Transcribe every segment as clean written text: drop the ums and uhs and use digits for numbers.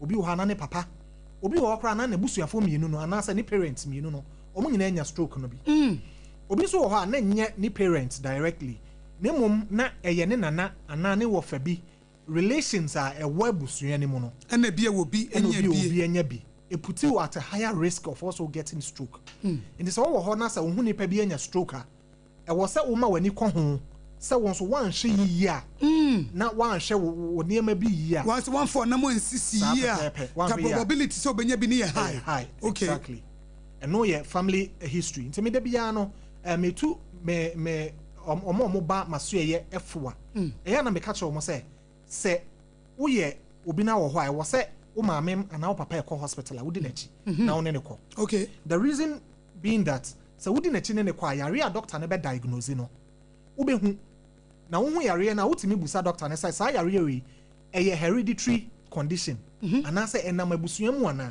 obi wo ha na ne papa obi wo kra na ne busuafo mienu no anasa ne parents mienu no omo nyina nya stroke no bi obi so wo ha na nye ne parents directly ne mom na eye ne nana ana ne wo fa bi relations are a webusua ne mu no na bia wo bi enya bi it puts you at a higher risk of also getting stroke in this all ho na sa wo hu nipa bi enya stroke a e wo se wo ma wani kɔ ho se won so wan hwe yi a na wan hwe wo niema bi yi a once one for na mo nsisi yi a the probability so benya bi ne high okay exactly and no your family history nti me da bia no me tu me omo ba maso ye efua eya na me ka che omo se wo ye obi na wo ho a wo se wo maame ana wo papa e ko hospital a wo di nachi na wo ne ne ko okay the reason being that so wo di nachi ne ne ko a yare a doctor ne be diagnose no wo be hu na wo hu yare na wo timi busa doctor ne say sa yare we eye hereditary condition ana say enam abusua mu ana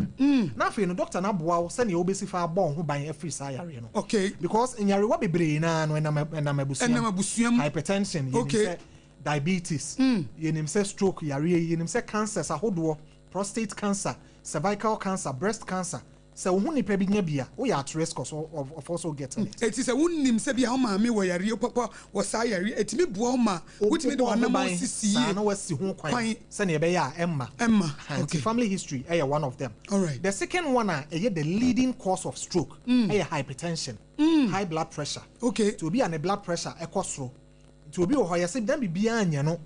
na afi no doctor na boa wo se ne wo be sifa abon ho ban afri sa yare no okay because yare wa bebre na no enam abusua hypertension okay diabetes yenim say stroke yare yenim say cancers ahodo prostate cancer cervical cancer breast cancer so wo hu nipa bi nya bia wo ya at risk of also getting it it is a wonnim say bia ho ma me wo yare papa wo sa yare etimi buo ma wotimi de wanam sisi sa na wasi ho kwan se ne be ya emma okay family history one of them all right the second one the leading cause of stroke hypertension high blood pressure okay to be an blood pressure ekosro to be o hoyase dan bibia anya no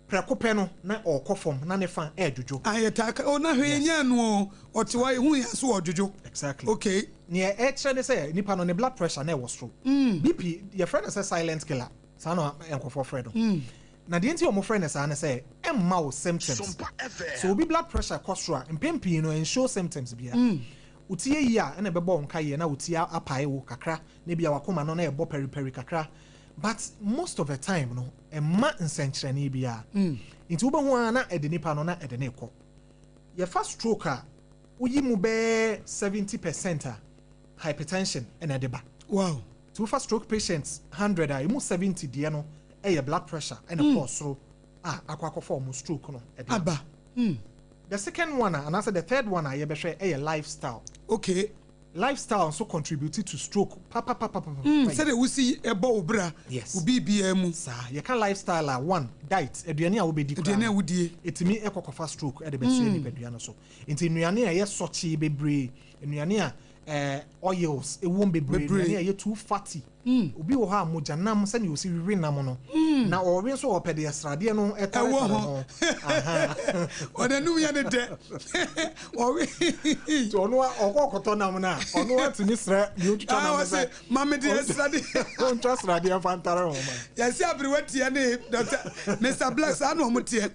prekope no na okofom na ne fan edwojo ayetaka ona hwenya no otewa hu ya so odwojo exactly okay near extra ne say nipa no ne blood pressure na was BP your friend is a silent killer sa no enkofo fredo na de nti o mo friend is na say emma wo symptoms so obi blood pressure kosro empempi no en show symptoms bia utie yi a na bebo nka ye na utie apae wo kakra na bia wakoma no na ebo periperi kakra but most of the time no emma nsenkyerene bia nti wo behu ana edenipa no na edene kɔ ye first stroke a uyi mu be 70% hypertension and edeba wow to first stroke patients 100 a mu 70 de no blood pressure and a soro akwakɔ form stroke no aba the second one and also the third one ye be hwɛ lifestyle okay lifestyle also contributed to stroke papa say the wusi ebo obra ubi bia mu sa ye can lifestyle one diet aduane a wo be di aduane a wodie etimi ekokofa stroke e de be so ni aduane so enti aduane a ye sochi bebre aduane a oils e won bebre aduane a ye too fatty obi wo ha mojanam se ni osi wiwi nam no na owe so opede yesrade no ewo ho oda nu ya de owe to no okokoto nam na ono atimi sra ni otwa nam se mame de yesrade on trust radio fantara ho ma ya si abriwatie ne Dr. Mr. Bless anu omotie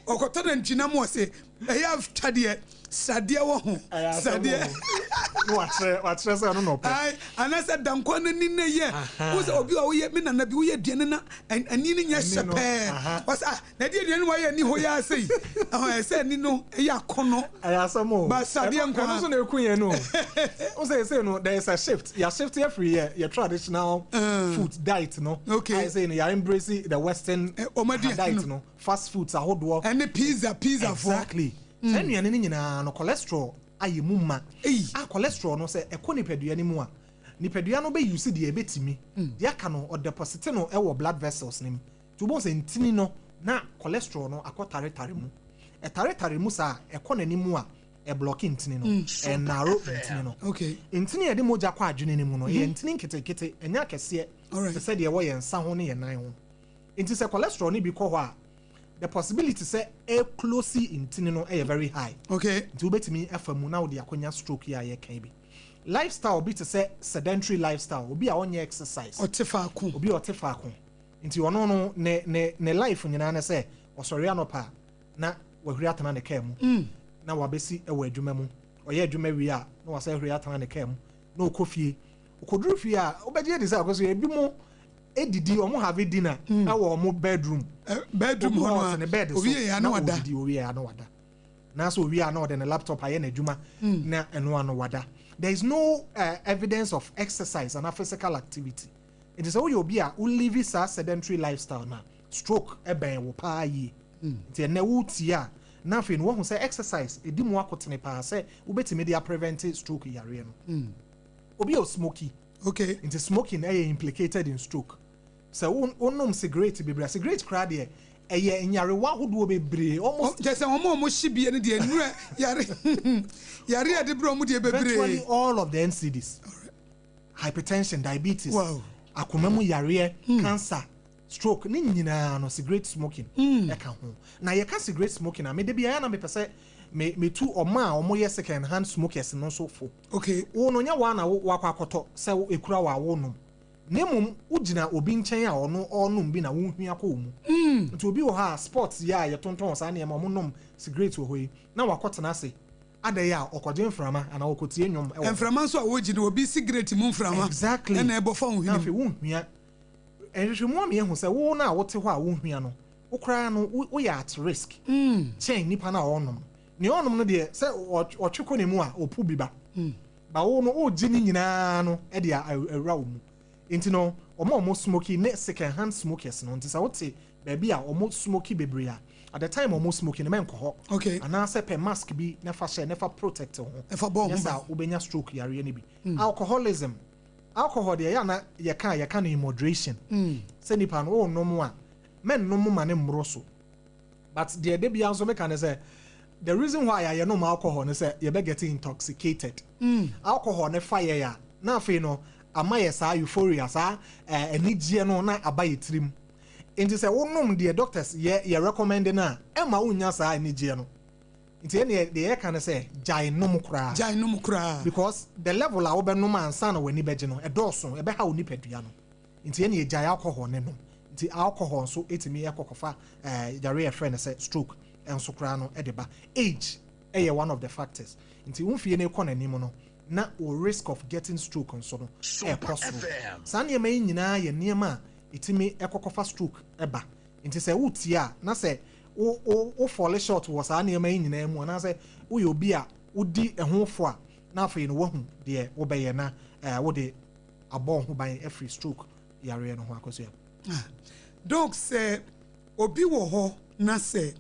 okoto na ntwina mo se eya tade sadie wo ho sadie no atre se no no pe ai anasa danko na ni na ye wo se obi wo ye me na bi wo ye duane na ani ni nya shepe was na die duane wo ye ni ho ya sei se ni no e ya kono ayasamo ba sadie nko so na ekunye no wo say no there is a shift ya shift every year your traditional food diet no okay I say no you embrace the western diet no fast foods ahodo and pizza exactly anuane ni nyina no cholesterol ayemu ma cholesterol no say ekɔ nipadua ni mu a nipadua no be use de ebetimi de aka no o deposit no e wo blood vessels nim to bo say ntini no na cholesterol no akɔtare mu tare mu sa ekɔ nani mu a e blocking ntini no e narrow ntini no okay ntini e de moja kɔ adwene ni mu no ye ntini nkete enya kɛse se say de wo ye nsa ho ne ye nan ho nti se cholesterol ni bi kɔ hɔ a the possibility say a close intini no very high okay nti obetimi afamu na wo de akonya stroke ya ye kan bi lifestyle be to say sedentary lifestyle obi a onye exercise otefa akon obi otefa akon nti ono no ne life nyina na say osori anopa na wahuri atana ne kan mu na wabesi e wa adwuma mu oye adwuma wi a na wasa huri atana ne kan mu na okofie okoduru fie a obeje de say akoso ebi mu edidi omo have dinner awo omo bedroom hono ne bed so owie ya na wada owie ya na wada na so owie ya na wada ne laptop aye na adwuma na eno ano wada there is no evidence of exercise and physical activity it is all you be a who live a sedentary lifestyle na stroke e ben wo pa yi nti na wuti a na afei no wo hu say exercise edi mu akotene pa say ubetime dia prevent stroke yare no obi o smoky okay into smoking implicated in stroke so wonnom cigarette bebre cigarette crowd here nyarewa hodo bebre almost just omo shibie ne de nura yare ade bro mu de bebre virtually all of the NCDs hypertension diabetes akomamu yare cancer stroke ni nyina no cigarette smoking eka ho na ye ka cigarette smoking na me de bia na me pese me tu oma omo ye second hand smokers no so fo okay wo no nya wa na wa kwakoto se ekura wa wo no nemum ugina obi nchen a ono onum bi na wo hua ko mu nti obi wo ha sports ya ye tonton sa na ye mo nom cigarette wo hoyi na wakotena ase ade ya okoje mframa ana okotie nwom mframa so a wo gina obi cigarette mu mframa exactly na ebo fa wo hini na fe wo hua enhwehwemu me hu se wo na wote ho a wo hua no wo kra no wo ya at risk chen nipa na onom ni onom no de se otweko ne mu a opu biba ba wo no o gini nyina no e de awura wo mu enti no omo smoky ne second hand smokers no enti sa wote baby a omo smoky bebre a at the time omo smoky ne menko ho okay ana se pe mask bi ne fa share ne fa protect ho e fa bo ho ba ubenya stroke yare ne bi alcoholism alcohol de ya na ye ka no in moderation se nipa no o nom a men nom ma ne mmro so but the de bia so me can say the reason why I know alcohol ne say you be getting intoxicated alcohol ne fire ya na afi no amaye sa euphoria sa enigye no na abaye trim enti say wonnom the doctors ye recommend na ema unya sa enigye no enti ene de can say jai nom kra because the level a wo be nom ansa na wani beje no edoso e be ha oni padua no enti ene jai alcohol ne no enti alcohol so etimi ekokofa jare friend say stroke enso kra no edeba age one of the factors nti unfie ne kɔ nanim no na o risk of getting stroke nso no possible san ye mai nyina ye niema itimi ekokofa stroke eba nti sɛ wotia na sɛ o fall short wo san ye mai nyina mu na sɛ wo ye obi a wodi ehofo a na afei no wahu de wo bɛyɛ na wo de abɔ ho ban every stroke yare no ho akosua donc sɛ obi wo ho na sɛ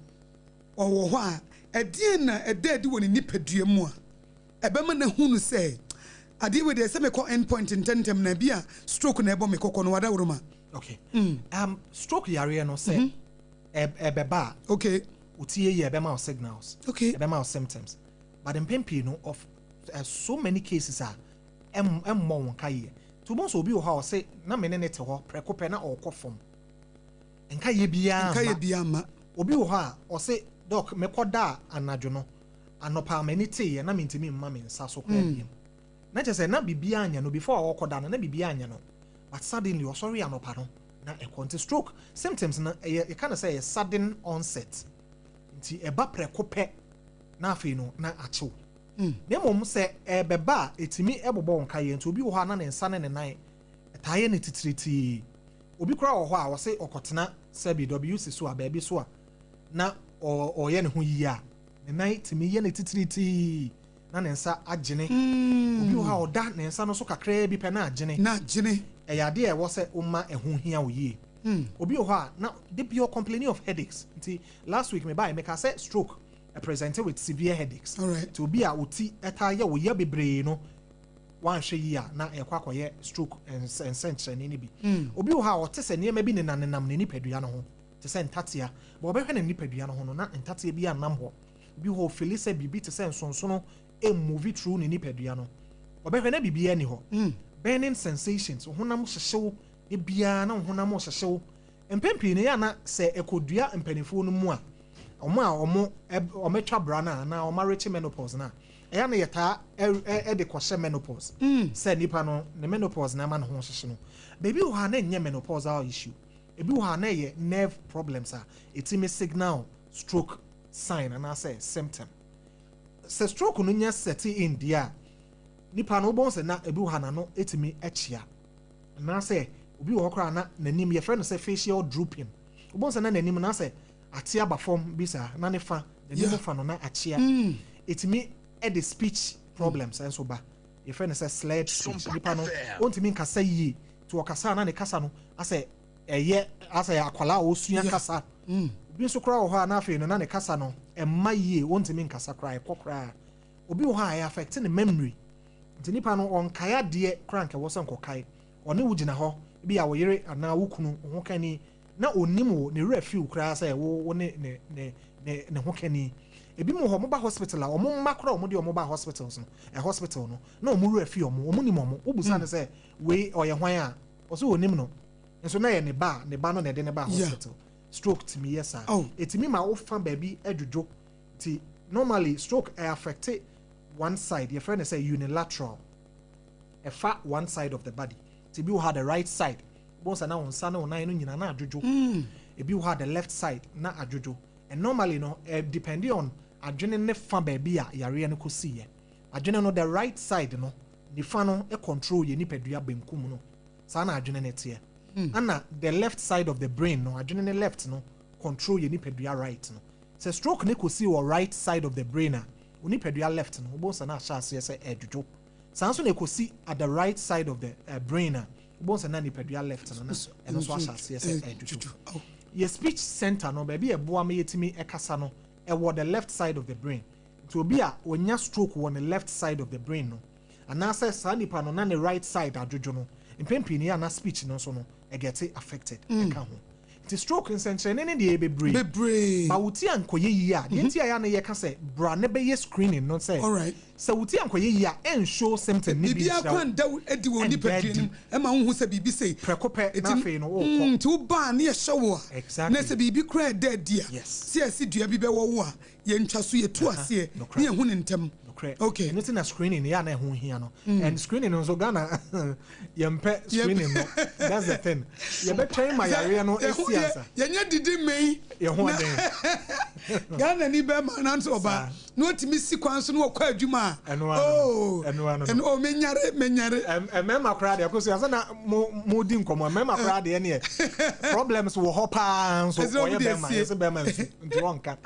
owo ho a ɛdeɛ na ɛdɛɛde wɔ ne nipadua mu a ɛbɛma na hunu sɛ adeɛ wɔ deɛ sɛ mekɔ endpoint intentem na bi a stroke na ɛbɔ me kɔkɔ no wada woroma okay stroke yare no sɛ ɛbɛba okay utie ye ɛbɛma o signals okay ɛbɛma o symptoms but in pempi no of so many cases are mmɔ won kaye to bon so obi wo ha o say na me ne te ho preko pe na ɔkɔ fam nkaye bia ma obi wo ha o say doc mekoda anadwo no anopa mani teye na mentimi mma me nsa so kwa biem na kyese na bibia anya no before awokoda na bibia anya no but suddenly o sorry anopa no na e konti stroke symptoms na e kind of say a sudden onset nti eba prekope na afi no na achew na mom se beba etimi ebobo nka ye nti obi wo ha na ne nsa ne ne nan etaye ne titiriti obi kura wo ho a wo se okotena sabi WC so a baabi so a na o ye ne ho yi a ne nan timi ye ne titiriti na ne nsa agene obi wo ha oda ne nsa no so kakra bi pe na agene eyade e wo se umma eho hia wo yi obi wo ha na they be complaining of headaches nti last week me buy me ka say stroke presented with severe headaches all right to be a uti eta ye wo ye bebre no wan hwe yi a na ekwakoye stroke and sense ni bi obi wo ha o te se niema bi ne nanenam ne nipadua no ho te se ntatia bo obehwe ne nipadua no ho no na ntatia bi anam ho bi ho felise bibi te se nsonsono move through ne nipadua no obehwe na bibi ani ho burning sensations honam hyehyew e bia na honam hyehyew empempi ne ya na se ekodua empanifo no mu a ometwa brana na omareche menopause na eya na yeta de kwose menopause se nipa no ne menopause na ma no ho hyehye no baby wo ha na nye menopausal issue ebi wo ha na ye nerve problems a etimi signal stroke sign and say symptom se stroke no nya set in dia nipa no bon se na ebi wo ha na no etimi echia na say obi wo kra na nanim ye friend say facial drooping obon se na nanim na say atia ba form bisa na ne fa the name fa no na achia etimi the speech problems and so ba your friend say slurred speech nipa no ontimi nkasa yi to okasa na ne kasa no ase eye ase akwala osua kasa bi so kra wo ha na afi no na ne kasa no emma yie wontimi nkasa kra ekokra obi wo ha ya affect ne memory nti nipa no on kaya de crank wo so nkokai one wugina ho bi ya wo yere ana wukunu ho kani na onimo ne refill kra say wo ne ho kani ebi mo ho mo ba hospital a omo makra omo de omo ba hospitals no hospital no na omo refill omo ni mo obusa ne say we oye hwan a oso onim no nso na ye ne ba no na de ne ba hospital stroke to me yes sir etimi ma wo fa baby adwodwo ti normally stroke affect one side your friend say unilateral one side of the body ti bi wo had the right side bones na on sa na on no nyina na adwodwo ebi wo had the left side na adwodwo and normally no depending on adwene ne fa baby a yare no kosi ye adwene no the right side no ni fa no control ye nipadua benkum no sa na adwene ne tie ana the left side of the brain no adwene ne left no control ye nipadua right no so stroke ne kosi or right side of the brain a nipadua left no bones na sha se adwodwo sanso ne kosi at the right side of the brain a bones na nipadua left no na eno so sha se adwodwo your speech center no baby e boa me yetimi ekasa no e wo the left side of the brain to obi a onya stroke on the left side of the brain no anasa sa nipa no na the right side adwodwo no impempi ni ana speech no so no e get affected e ka ho the stroke insenchene ne de bebre ba wuti ankoye yi a de ntia ya na ye ka se bra ne be ye screening no say all right so wuti ankoye yi a en show symptom ni bi bia kwanda edi woni padwin e ma hu se bibi sei prekope na fe no wo to ba na ye hyewo a na se bibi kra dead dia se asi dua bi be wo a ye ntwa so ye tu ase ne ye hu ne ntem okay and it's in a screening ya na hu hia no and screening no Ghana yempe screening no that's the thing you be train my area no esiasa ye nya didi mei ye hu den Ghana ni be ma na so ba no otimi si kwan so no kwa adwuma eno menyare mema kra de koso ya na mo di nkomo mema kra de ne problems wo hopa so oye be ma yes be ma nti wonka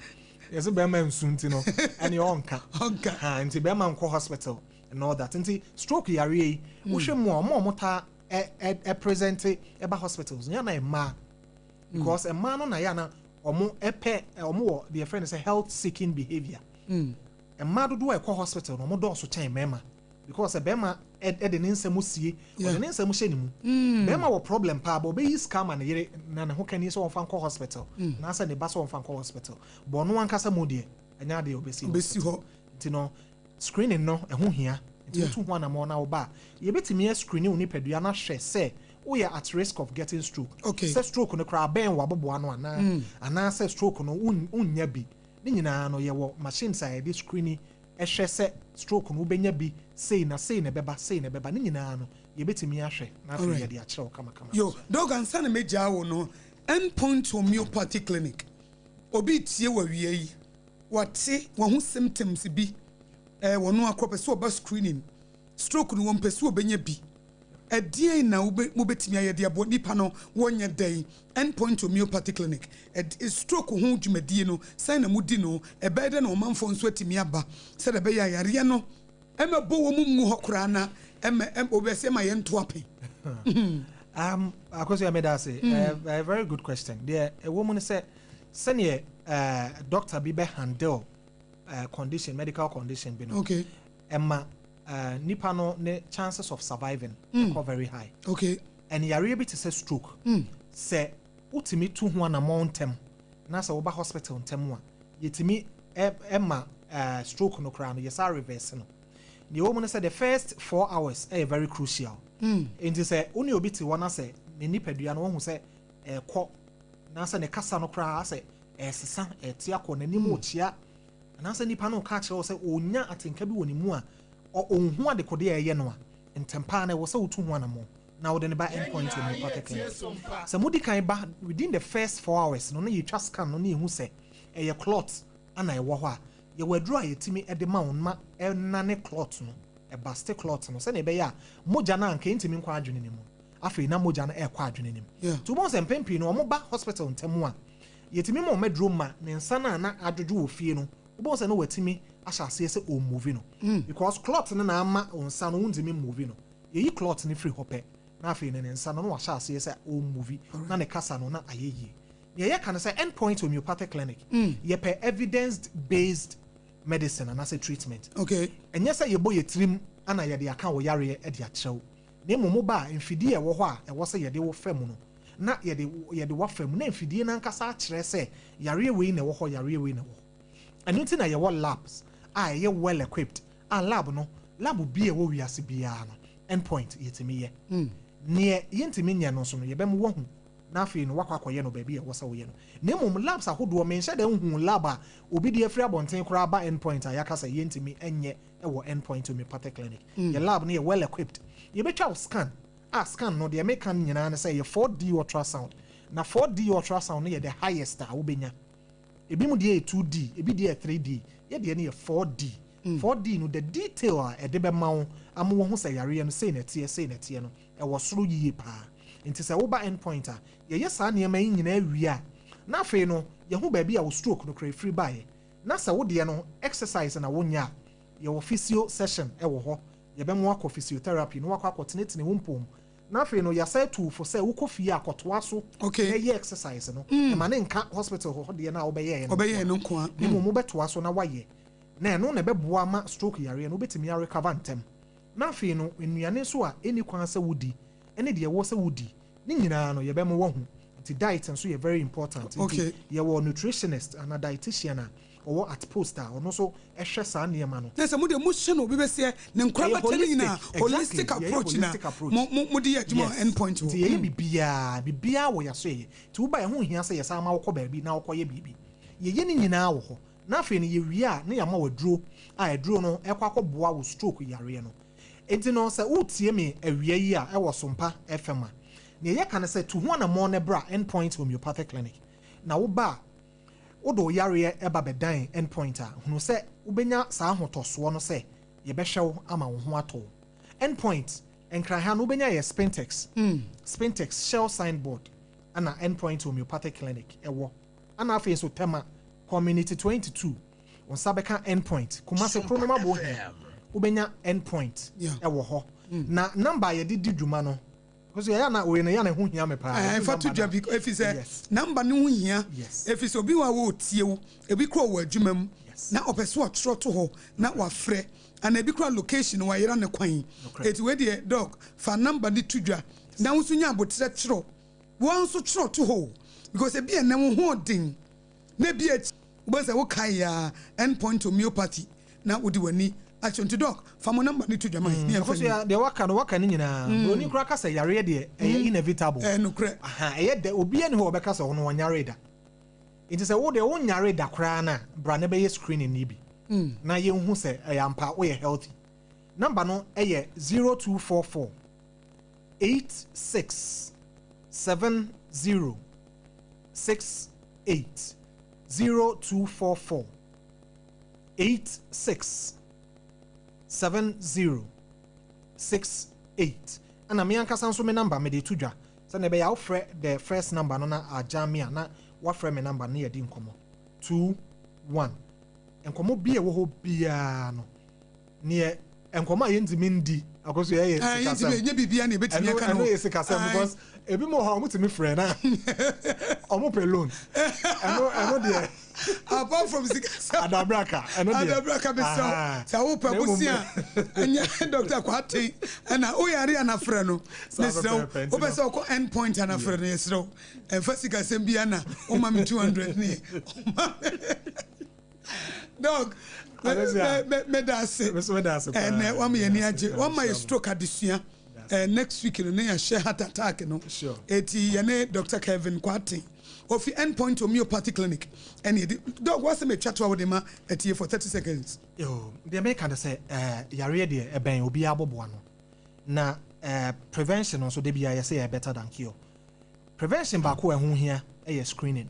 yes be ma nsunti no ene onka ha nti be ma nko hospital and all that nti stroke yare wo hwe mo ta present e ba hospitals ya na ma because a man no na ya na omo omo the friend say health seeking behavior a man do e ko hospital no mo do so chen mema because a bema e de nsem sie o de nsem hye ni mu bema wo problem pa ba be yi scam na yere na ne ho kani so on fan ko hospital na sa ne ba so on fan ko hospital bo no ankasa mo de anya de obesi ho nti no screening no e ho hia nti to ho na mo na wo ba ye betimi screening ni padua na hwe se we are at risk of getting stroke say stroke no kra ben wa bobo ano ana say stroke no unya bi ni nyina no ye wo machine say this screening ehwe se stroke no benya bi sei na beba ni nyina no ye betimi ahwe na afi ye de a kire kama yo dog ansa na meja wo no endpoint homeopathy clinic obi tie wa wie yi wate wo hu symptoms bi wono akrope so ba screening stroke no wo mpese obenya bi edie na mo betimi ayede abo nipa no wonye den endpoint homeopathy clinic stroke ho dwumadie no sai na mudi no ebede na omanfo nso atimi aba se de be ya yare no emebo wo mu ho kora na obese ma ye nto ape AKOSUA made us a very good question there a woman said senior doctor be handle medical condition be no okay emma nipa no ne chances of surviving are very high and yare bi to say stroke say utimi tu ho na montem na say oba hospital ntem a yetimi emma stroke no kra no yesa reverse no the woman said the first 4 hours are very crucial enti say oni obi ti wona say ne nipadua no hu say ko na say ne kasa no kra say sesa tia ko nanim ochia na say nipa no ka kire say onya atenka bi woni mu a onhu ade kode ye no a ntempa na wo say utu ho anamo na wo de ne ba endpoint in the particular so mudi kan ba within the first 4 hours no na you trust scan no na ehu say ye clot ana e wo ho a ye wadru a yetimi e de ma won ma na ne clot no e baste clot no se na be ya moja na anka ntimi nkwa adwene ne mu afei na moja na e kwa adwene ne mu to bon se mpempi no mo ba hospital ntemu a yetimi mo medru ma ne nsa na adwodwo wo fie no bon se no watimi ashase se o movie no because clot na ama onsa no ntimi movie no ye clot ne free hope na afei ne nsa no ashase se o movie na ne kasa no na ayeye ye can say endpoint homeopathic clinic ye per evidence based medicine and as a treatment okay and yes ye boy ye trim ana ye de aka wo yare e de akyerɛw na mmom ba mfidie wo ho a e wo se ye de wo fam no na ye de wo fam na mfidie na nkasa akyerɛ se yare we na wo ho yare we na wo anu ti na ye wo labs a ye well equipped and lab bi e wo wiase bia no endpoint yetimi ye ne yentimi nya no so no ye bem wo hu na afei no wakwa akoye no baabi e wo sa wo ye no na mmom labs ahodo me nhyɛ da hu lab a obi de afri abonten kora ba endpoint a yakasa yentimi enye e wo endpoint homeopathic clinic ye lab no ye well equipped ye betwa scan scan no de make kan nyina na say ye 4D ultrasound na 4D ultrasound no ye the highest a wo benya ebi mu de 2D ebi de 3D ye de ne ye 4D 4D no the detail a e de be ma wo amo ho say yare no say na tie no e wo soro yiye pa nti say wo ba endpoint a ye saa ne ma nyina awie a na afei no ye ho ba bi a wo stroke no kra free buy na say wo de no exercise na wo nya ye wo physio session e wo ho ye be mo akọ physiotherapy no akọ tenetene wo mpom na afei no ya say to for say wo kọ fie akotoa so okay ye exercise no e ma ne nka hospital ho de na wo be ye no nko a ni mo betoa so na waye na no na be boa ma stroke yare no betimi ya recover ntem na afei no enuane so a eni kwan se wudi ene de wo se wudi ni nyina no ye be mo wo hu nti diet nso ye very important okay ye wo nutritionist and a dietitian a or at poster or no so ehwe saa niema no nese mo de mo hye no be se ne nkra batele nyina holistic approach na mo de adwuma endpoint nti ye bibia wo ya so ye ti wo ba ye ho hia se ye saa ma wo kɔ baabi na wo kɔ ye bibi ye ni nyina wo ho na afei ne ye wi a ne ya ma waduro a eduro no ekwa akɔboa wo stroke yare no enti no se wo tie me awia yi a ɛwɔ SOMPA FM a ne ye kan se to ho na mo ne bra endpoint homeopathic clinic na wo ba odo yare eba bedan endpoint a hunu se ubenya saa hotoso no se ye behwew ama wo ho ato endpoint enkra ha no ubenya ye spintex shell signboard ana endpoint homeopathic clinic ewo ana afi so tema community 22 on sabeka endpoint kuma se kronoma bo here ubenya endpoint ewo ho na number ye didi dwuma no because ya na we na ho hia me pa fa to dwa because if is number no ho hia if is obi wa wo tie wo ebi kro wo adwuma mu na opeso otro to ho na wa frɛ and ebi kro location wa yera ne kwan eti we de dog fa number ni to dwa na wo so nya abotre kyero wo so kyero to ho because ebi enam ho din na bi wo say wo kai ya endpoint homeopathy na wo di wani action to doc famo number ni to jama ni because de waka ni nyina broni kura kasa yare de inevitable no kra de obi ani ho obeka sa ho no wanyare da it is a wo de wo nyare da kra na bra ne be ye screening ni bi na ye hu se ampa wo ye healthy number no 0244 86 70 68 0244 86 7068 and me anka sanso me number me de tudwa se na be ya ofre the first number no na ajamia na wa frɛ me number na ye di nkomo 21 enkomo bi e wo ho bia no ne enkomo aye ndimi ndi akoso ye sikasem ye bibia na ebetimi aka no ye sikasem because ebi mo ha omutimi frɛ na omo pe loan eno de apart from sikasem adabraka be so wo pa busia anya doctor kwate na o yare ana frɛ no ne sro wo be so ko end point ana frɛ no yesro emfa sikasem bia na o ma me 200 ni dog me that's and one me ni age one my stroke adesua next week no na share heart attack no eti ye ne Dr. Kevin Kwate of endpoint homeopathy clinic and dog was me chat with him eti for 30 seconds yo the American say yare de ben obi aboboa no na prevention also de bia say better than cure prevention ba ko ehun hia screening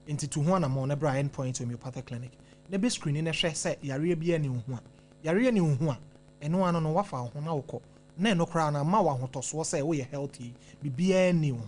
into to ho na mo na bra endpoint homeopathy clinic na be screening na hwe say yare bia ni hu a yare ni hu a eno ano no wafa ho na wokɔ na eno kra na ma wa hotoso say wo ye healthy bibia ni hu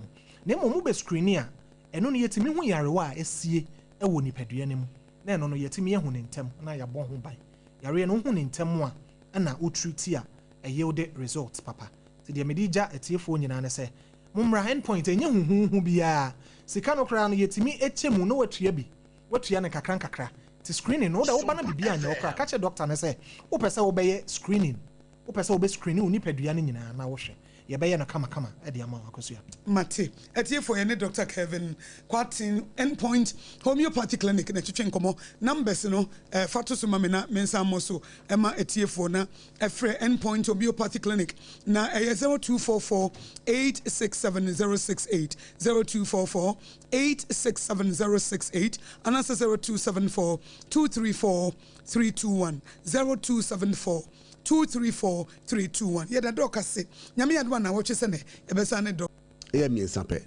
na mo be screening a eno no yetimi hu yare wa esie ewo nipadua ne mu na eno no yetimi ehu ne ntem na ya bɔ ho ban yare no hu ne ntem a na o treat a eye wo de result papa ti de medija etiefo nyina ne say Mumra endpoint enye huhu biya. Sika no kra no yetimi echemu no watua bi. Watua ne kakra. Ti screening no da wo ba na bibia nya okra. Ka che doctor ne say, wo pese wo be screening. Wo pese wo be screening wo nipadua ne nyina na wo hwe. Ye be ye no kama e de ama akosua. Mate, etie for any Dr. Kevin Kwatin endpoint homeopathy clinic na twetwe nkomo numbers no fato so mamena mensa moso ema etie for na efre endpoint homeopathy clinic na 0244 867068 0244 867068 and 0274 234 321 0274 234-321. Yeda doka se. Nyame yadwa na woche sene ebesa ne do. Eya miensa pe.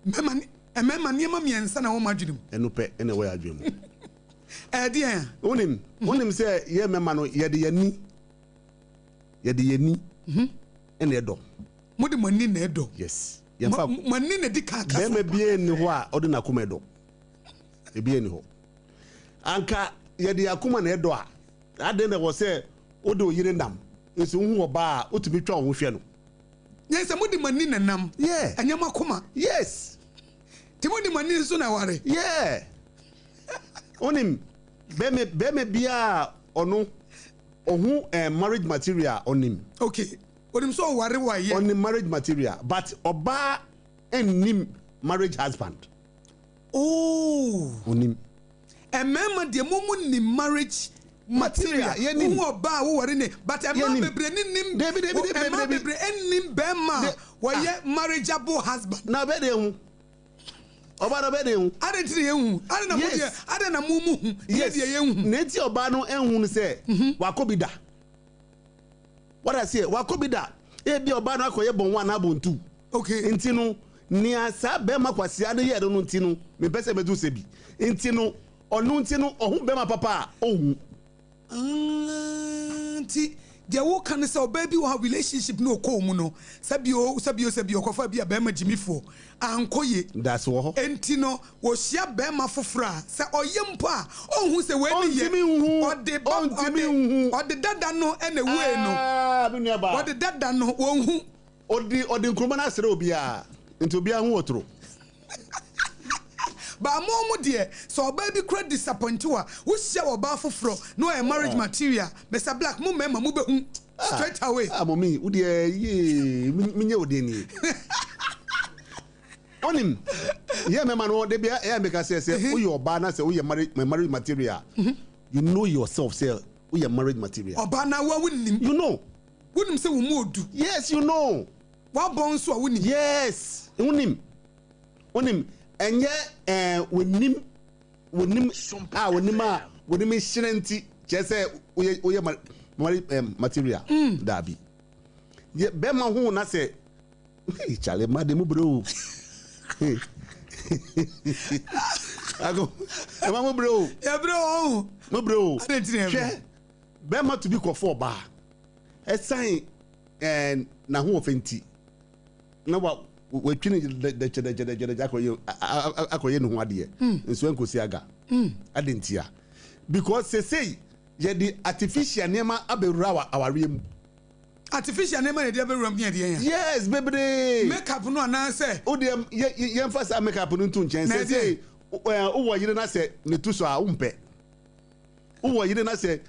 Mema niema miensa na wo madwunim. Enu pe ene wo yadwum. Dia. Onim se ye mema no yede yani. Ene edo. Modi mani na edo. Yes. Yemfa mani na di kaka. Be bie ni ho a odi na kuma edo. E bie ni ho. Anka yede yakuma na edo a. Ade na wo se odo yire nam nso hu oba otumi twa ho hwe no yes mudi mani na nam yeah anyama koma yes ti mudi mani so na ware yeah onim be me bia ono ohu marriage material onim okay onim so ware wa ye onim marriage material but oba enim marriage husband onim emema de momu ni marriage material who oba wo ware ne but am bebre nim bebre enim bema wo ye marriageable husband na be de hu oba no be de hu adentire ye hu adena mo de adena mo mu hu ye de ye hu na ti oba no enhu ne se wakobida what I say wakobida e bi oba no akoye bon one na bon two okay enti no ni asa bema kwasia no ye do no enti no me pese bedu se bi enti no onu enti no ohun bema papa ohun Ti dia wo kan say baby wo have relationship no ko mu no sabio kofa bia be ma jimifo ankoye that's wo enti no wo hia be ma fofora say oyempo a ohun say we ni ye ode dada no ene we no ode dada no wo hu ode nkroma na sere obi a enti obi a hu otro ba mo de so baby credit disappoint wa wo hia wo ba foforo no e marriage material Mr. Black mo mema mo be hu straight away mommy wo de ye minye ode ni onim ye mema no de bia e make say wo your ba na say wo your marriage material you know yourself say wo your marriage material oba na wa wunim you know wunim say wo mo odu yes you know wa bon so wunim yes wunim enye wonim shirenti chese oye material dabi ye be ma hu na se chale ma de mu bro ago e ma mu bro ya bro mu bro she be ma to be ko for ba e sign na hu ofenti na wa we twini de akoye no ho ade nso enkosi aga adentia because say ye the artificial nema abewura aware mu artificial nema na de abewura mu ye yes bebre makeup no ana say o de ye emphasize makeup no ntu nchen say wo yire na say ne tu so a umpe wo yire na say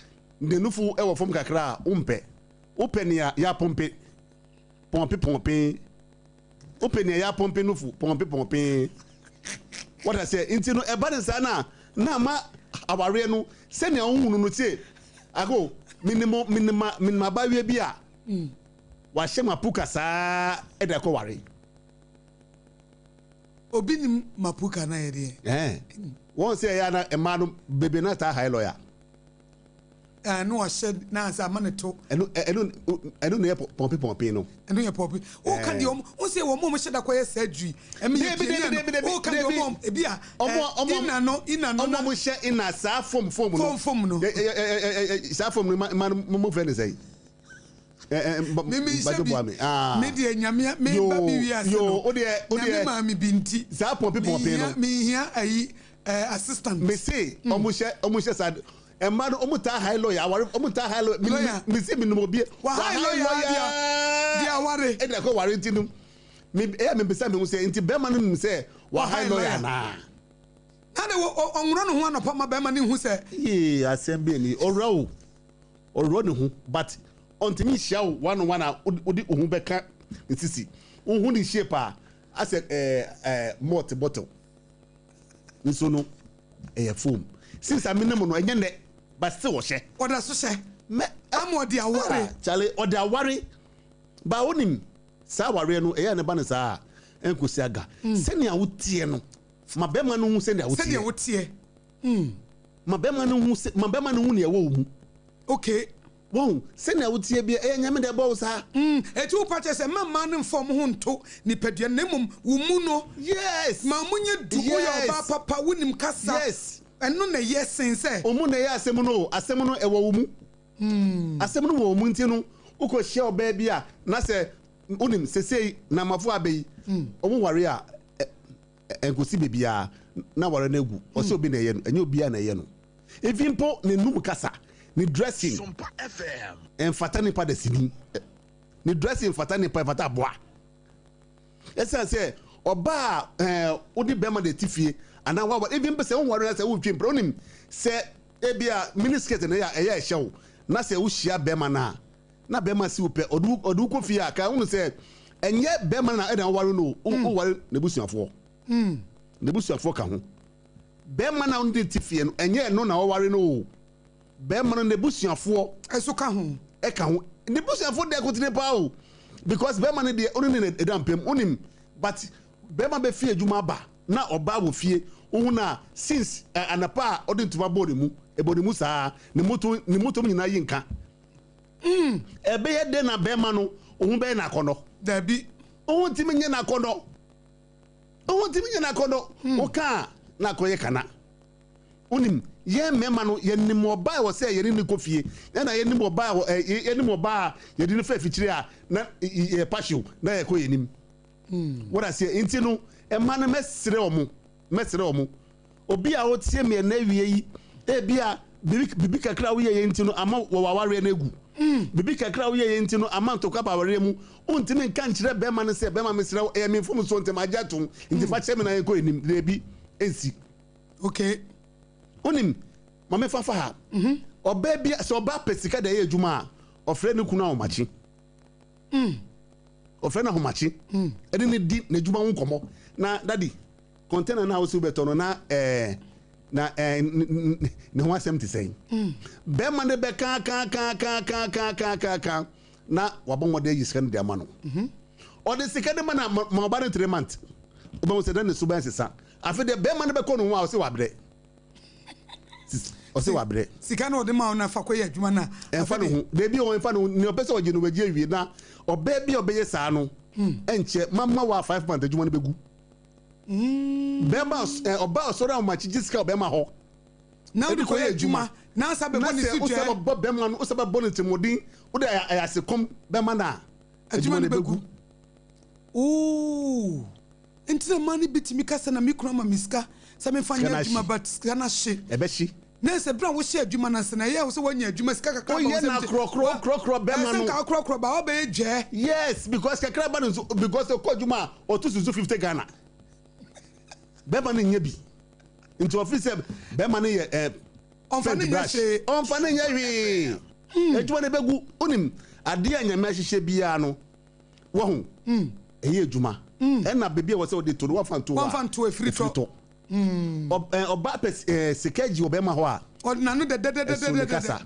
de nufu e wo fom kakra umpe open ya pompe open ya pompe nufu pompe what I say into no eba sana na ma aware no se ne ohunu no tie ago minima ba wie bia wa hye mapuka saa e de ko ware obi ni mapuka na ye de won say ya na ema no bebe na ta high lawyer no I said na sa maneto enu ne pompe no enu ye pompe o ka de o say wo mo hye da koye surgery emi ye o ka de o e bia ina no mo hye ina sa form no sa form no mo friend say me de nyame me ba mi wi ase yo o de ma mi binti sa pompe no mi hia ayi assistant me say o mo hye sad emma no omuta high lawyer omuta high lawyer me say me no bi wa high lawyer dia ware e de ko ware ntinum me besa me say nti be man no say wa high lawyer na na de onworo no ho anopa ma be man hu say assembly ni oro ne ho but ontimi hia wo one odi ohun beka nsisi ohun ni shape as malt bottle nso no foam since I mean no enye ne but still wo hye oda so hye me amodi aware chale oda aware ba onim sa aware no ne ba ne sa enkosi aga senia wotie no ma be ma no hu senia wotie ma be ma no hu ne ewo mu okay won senia wotie bia nyame de bo sa etu pache se mama no form ho nto ni padua na mum wo mu no yes ma munye du wo yo ba papa wonim kasa yes eno na yesin se omu na ye asem no ewo wo mu asem no wo mu nti no uko hia oba bia na se onim sesei na mafo abeyi omu ware a enkosi bebia na ware na egu o se obi na ye no enye obi a na ye no evimpo ne num kasa ni dressing SOMPA FM en fatani pa de sini ni dressing fatani pa fata boa esa se oba odi bema de tifie ana wa even be se won ware se wo twem pronim se ebia miniskirt na ya eya ehyew na se wo hia bema na bema si wo pe odu ko fie aka won se enye bema na eda ware no wo ware na busuafo na busuafo ka ho bema na on de tifie no enye no na wo ware no be man ne busuafo eso ka ho ne busuafo de kotine pa o because be man de oni ne edampem onim but be man be fie adwuma ba na oba wo fie ohuna since anapa odintuma body mu ebody mu saa ne moto nyina yinka ebe ye de na be man no ohun be na akono da bi ohun timi nye na akono o ka na koye kana onim ye mema no ye nim oba wo se ye ni kofie na ye nim oba ye nim oba ye di no fa fichire a na ye passion na ye ko ye nim what I say inti no e ma no mesere omo obi a o tie me na wie yi e bia bibi kakra wo ye inti no ama wo waware na egu bibi kakra wo ye inti no ama to kapa ware mu untimi nka nchire be ma no se be ma mesere e me fom so ntem ajatum inti fa che me na ye ko ye nim na bi ensi okay onim mame fafa ha oba bia so oba pesika da ye adwuma ofre ne kunu ahomachi ofre na ahomachi edi ne di na adwuma ho komo na daddy container na wo beto no na ne ho asem ti sei be ma ne be ka na wabonwo de yisika ne de ama no o de sika de ma na ma oba ne 3 months oba mo se da ne suban sesa afi de be ma ne be ko no ho a o se wabre o se wabre sika na o de ma na fa koye adwuma na enfa no de bi o enfa no ni o pese o je no wagie wie na oba bi obeye saa no enche mama wa 5 months adwuma no begu bema oba osoro amachi jisika obema ho na o de koye adwuma na sa be boni si tue o se bema no o se be boni timodin o de ayasekom bema na adwuma no begu ooh entina mani bitimi kasa na mikro ma miska sa me fanya adwuma but kana hye ebeshi na se bra wo hye adwuma na se na ye wo se wanya adwuma sika kakra ba wo se na krokro bema no sika krokro ba oba eje yes because kakra ba no because ko adwuma o to suzu 50 Ghana bema no nya bi into office bema no ye onfa ne nya wi adwuma ne begu onim ade anyame hyehyɛ bia no wo ho eye adwuma na bebia wo se o de to no fanto free to oba sikaji obema ho a na no de kasa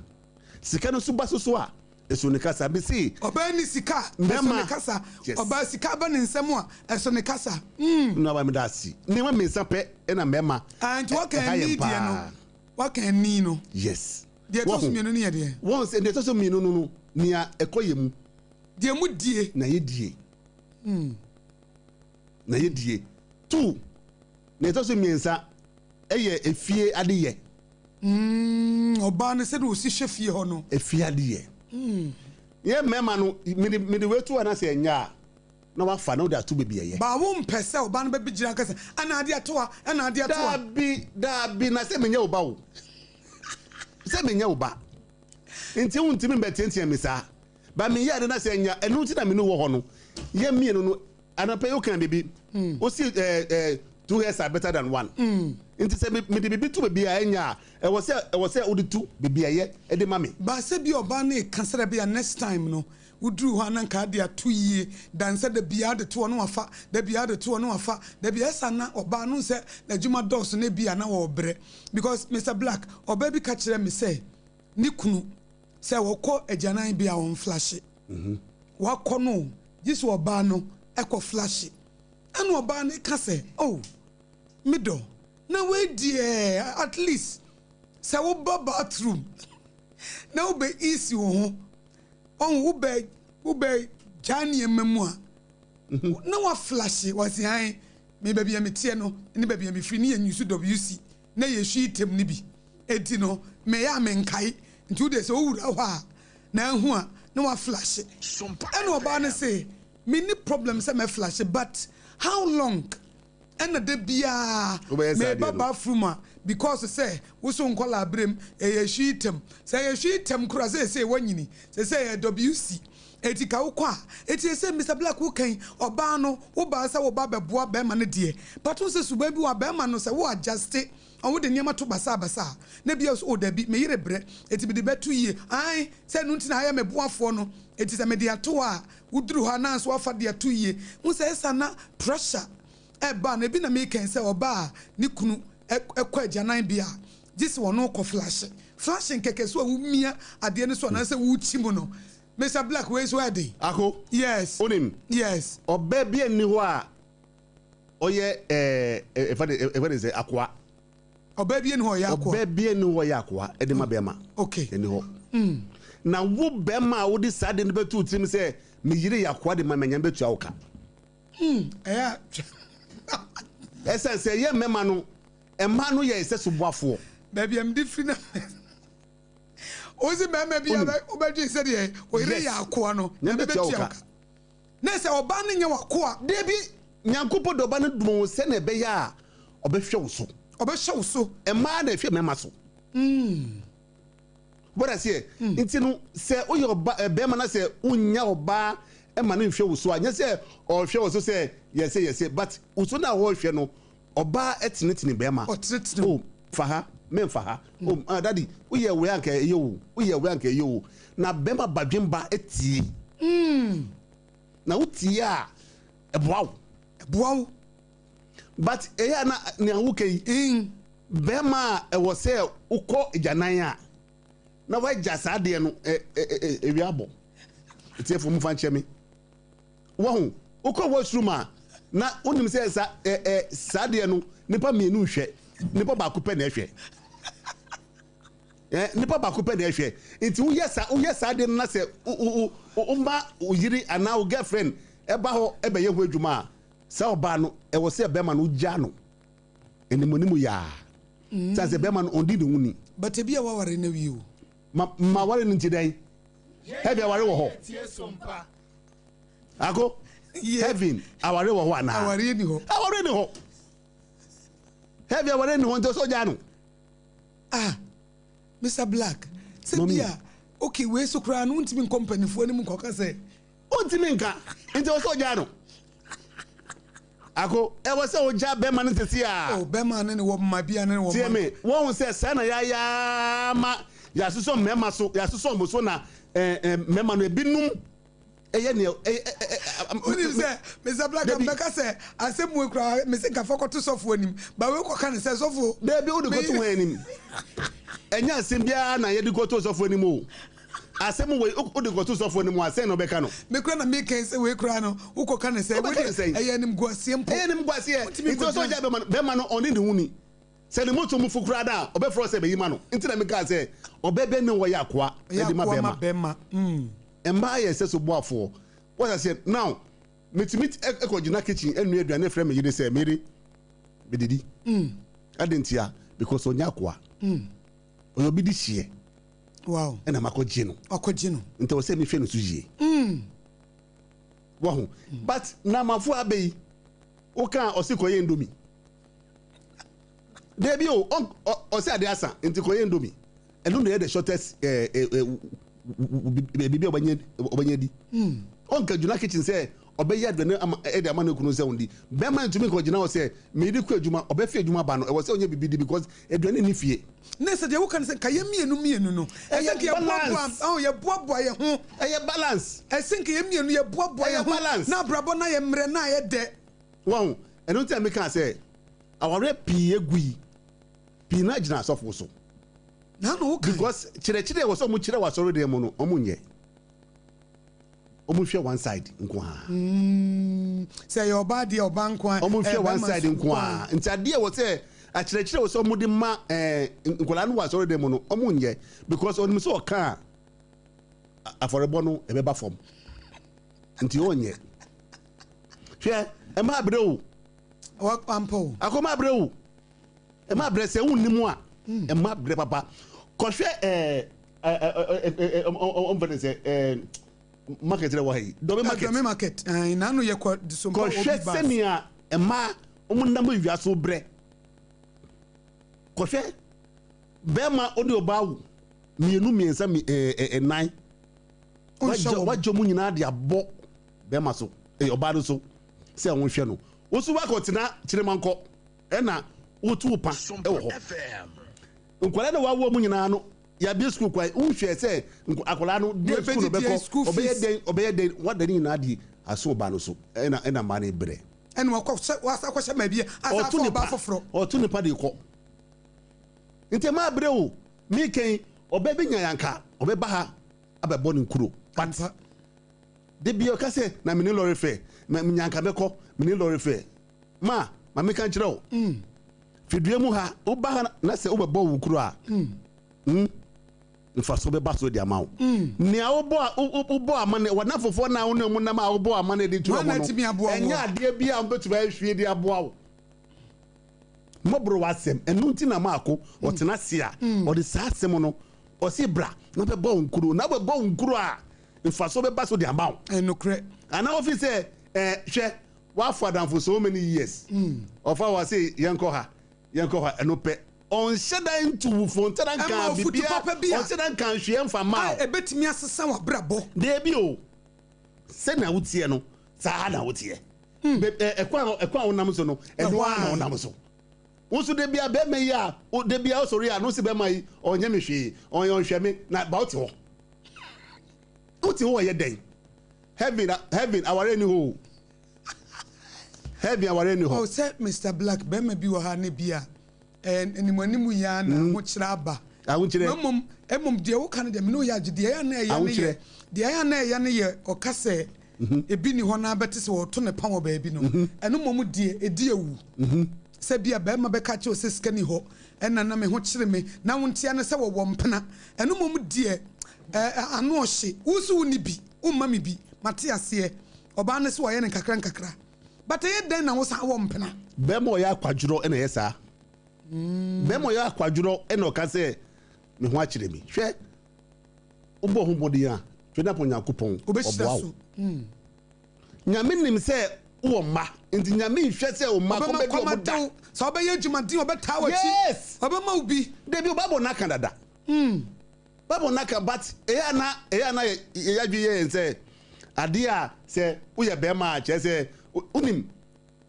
sika no suba so a eso ne kasa be si oba ni sika eso ne kasa oba sika ba ne nsem a eso ne kasa na ba me da si ne ma me nsa pe na mema and what can need no what can need no yes de to so mi no ne ye de once de to so mi no nia ekoyemu de mu die na ye die na ye die two ne to so miensa eye efie adeye oba ne se do si hwefie ho no efie adeye ye mema no me de wetu ana se nya na wa fa na do atu bebi ye ba wo mpese oba no be bigira kase ana ade atoa da bi na se menya oba wo se menya oba enti wuntimi betentia me sa ba me ya de na se nya enu ti na me no wo ho no ye mie no anapa you can baby o see 2 hairs are better than 1 nti say me de bibi to baby anya e was say odi 2 baby aye e de mame ba se bi oba na kansara bi next time no udru ho ananka dia 2 yie dan se da bia de to no wafa da bia de to no wafa da bia sana oba no se na juma dos na bia na wo bre because Mr. Black oba bi ka kire me say ni kunu se wo ko ajanan bia won flash wa ko no jisu oba no e ko flash enu oba na ka say oh mido na we die at least se wo bathroom na wo be easy wo on ube jani memua na wa flash was yan me baby am tie no ni baby am free ni anyusu WC na ye hwi item ni bi enti no me ya me nkai nti de se owura ho a na hu a na wa flash and oba na say me ni problem say me flash but how long and the bia me baba fruma because say we so nkola abrem e hwi item say ye hwi item kura say wanyini say WC etika ukwa eti say Mr. Black who kan oba no wo ba say wo ba beboa be ma ne de but who say suba bi wa be ma no say wo adjust on wo de niam to basa na bia so da bi me yire bre eti bi de betu yie ai say no ntina ya meboafo no eti say me de ato a wuduru ha na so afa de ato yie wo say sana pressure eba na bi na me kan say oba ni kunu ekwa ajanan bia this one no ko flashing keke so wumia ade ne so na say wu chimo no Mr. Black where is ready ako yes onim yes oba bia ni ho a oye if say akwa oba bia ni ho ya akwa oba bia ni ho ya akwa e de ma be ma okay eni ho na wo be ma wo di sade ne betu tim say me yire ya akwa de ma menya betu awka eh esa say ye mema no ema no ye se suboafo baby am different ozi mema bia obaji said ye o ire ya akwa no na betu awka na say oba ne nya wakwa de bi nyankopo do ba ne dum se na be ya obehwe wo so ema na efie mema so bora sie nti no se oye oba be ma na se unya oba e ma na nhwe wo so anya se o hwe wo so se yes but uso na wo hwe no oba etinetini be ma oh faha men faha oh daddy uye we anka eyo na be ma badwemba etie na utie a eboawo but eya na ne awuke be ma e wo se ukọ ejanan a na wa jasa de no ewiabo etie fo mu fa nchemi wo hu ukọ washroom a na onim se sa de no nipa mienu hwe nipa ba ko pe na hwe nipa ba ko pe na hwe enti wo sa de na se umba uyiri ana wo girlfriend eba ho ebe ye ho adwuma sa oba no e wo se be ma no gya no enimonimu ya sa se be ma no ondi ne huni but e bia wa ware na wi o ma ware no ntidai he bia ware wo ho ako heaven aware wo ho ana aware ni ho he bia ware ni ho nto so gya no Mr. Black se bia okay we so kra no ntimi company fo ni mu koka se ontimi nka nto so gya no ako e wo se o ja be man tete a oh be man ne wo ma bia ne wo ma me wo se se na ya ma ya suso mema so ya suso mo so na mema no ebinum eye ne oni se Mr. Black am beka se asemu ekra me se ka fokoto sofo anim ba we ko kan se sofo de bi o de ko to anim enya asem bia na ye de ko to sofo anim o asem we o de ko to sofo anim asem no beka no me kra na me kan se we kra no wo ko kan se we eye anim guasie mpo eye anim guasie ito so ja be man no oni de huni se ne moto mu fukura da obefro se be yima no nti na me ka se obebe ne wo ya akwa e de ma be ma emba ye se so boafo what I said now meet ekojina kitchen enu aduane frɛ me yire se mere bedidi adentia because onya akwa oyo bi di hie wow ena makoji no nti wo se me hwe no so yie wo ho but na mafo abei o kan osikoye endomi debi o se ade asa nti koye endomi enu no the shortest bibi obanye di on ka juna kitchen say obeye de ama e de ama na kunu se undi be man to me ko gina o say me di ku adwuma obefi adwuma ba no e wo say onye bibidi because aduane ni fie na se de wo kan se kaye mienu no e se ke ye boaboa ye ho e ye balance e se ke ye mienu ye boaboa ye ho na brabo na ye mre na ye de won eno ti me kan say aware pie gui pie na gina asofo so na no okay because chire wo so mu chire wa soro de mu no omunye omunhwe one side nko ha say your body your bank one omunhwe one side nko ha ntade wo say a chire wo so mu de ma nkola no wa soro de mu no omunye because onim so ka aforebo no e be ba fom nti onye hwe e ma brew work pampo akoma brew e ma bre se unnimu a e ma bre papa ko hwe market le wahi dobe market na no ye ko SOMPA obi ba ko senia e ma omunam wiaso bre ko hwe be ma odi obawu mienu miensa nine wajo mu nyina de abo be ma so oba do so se won hwe no wo su wa ko tena kiremanko e na wotu pa e wo ho nkwala na wawo mu nyina no ya bi school kwai unhwe se akola no de school beko obeye den wadani na di aso ba no so ena ma na bre ena wasa kwasha ma bi asa fo ba foforo otu ne pa de ko nte ma bre o mi ken obebe nyanyanka obeba ha abebo ne nkuro pat de bi o ka se na mini lorry fe nyanka beko mini lorry fe ma me kan kire o fidue mu ha oba ha na se obebo wo nkuro a nfaso be baso di amawo ni obo amane wana fofo na wo mu na ma obo amane di tu amono enya ade bia obetuba hwie di aboawo M궈BORƆ ASEM enu nti na maako otena sia odi sa asem no osi bra na be bo nkuru na be bo nkuru a nfaso be baso di amawo enukre ana office hwe wa for dan for so many years ofa wa say yenko ha enope on shedan to fontaran kan bibia on shedan kan hwe mfa ma e betimi asesa wa brabo de bi o se na wutie no sa na wutie ekwa onam so no edo na onam so wosu de bia be me ya de bia osori ya no se be mai onye me hwe onye hwe me na ba ote ho ye den heaven aware ni ho heaven aware ni ho oh say Mr Black be me bi wo ha ne bia animu ya na ho kira aba emum de wo kan de me no ya gide ya na ya ne ye de ya na ya ne ye okase ebi ni ho na beti se wo to ne pa wo ba ebi no eno mom de edi ewu se bia be ma be ka che o se skani ho ena na me ho kire me na wontia ne se wo mpena eno mom de anu ohye wusu ni bi umma mi bi mate ase oba ne se wo ye ne kakra but ye den na wo sa wo mpena be mo ya kwadwuro ena ye sa bemo ya kwadwuro ena o ka se me ho akire mi hwe obo ho bodi a hwe na ponya kupon obo nyame nim se wo ma nti nyame hwe se o ma ko be do da so obe ye dwumadin obe ta wachi obe ma ubi de bi babo na Canada babo na ka but eya na ya dwi ye se ade a se wo ye be ma che se unim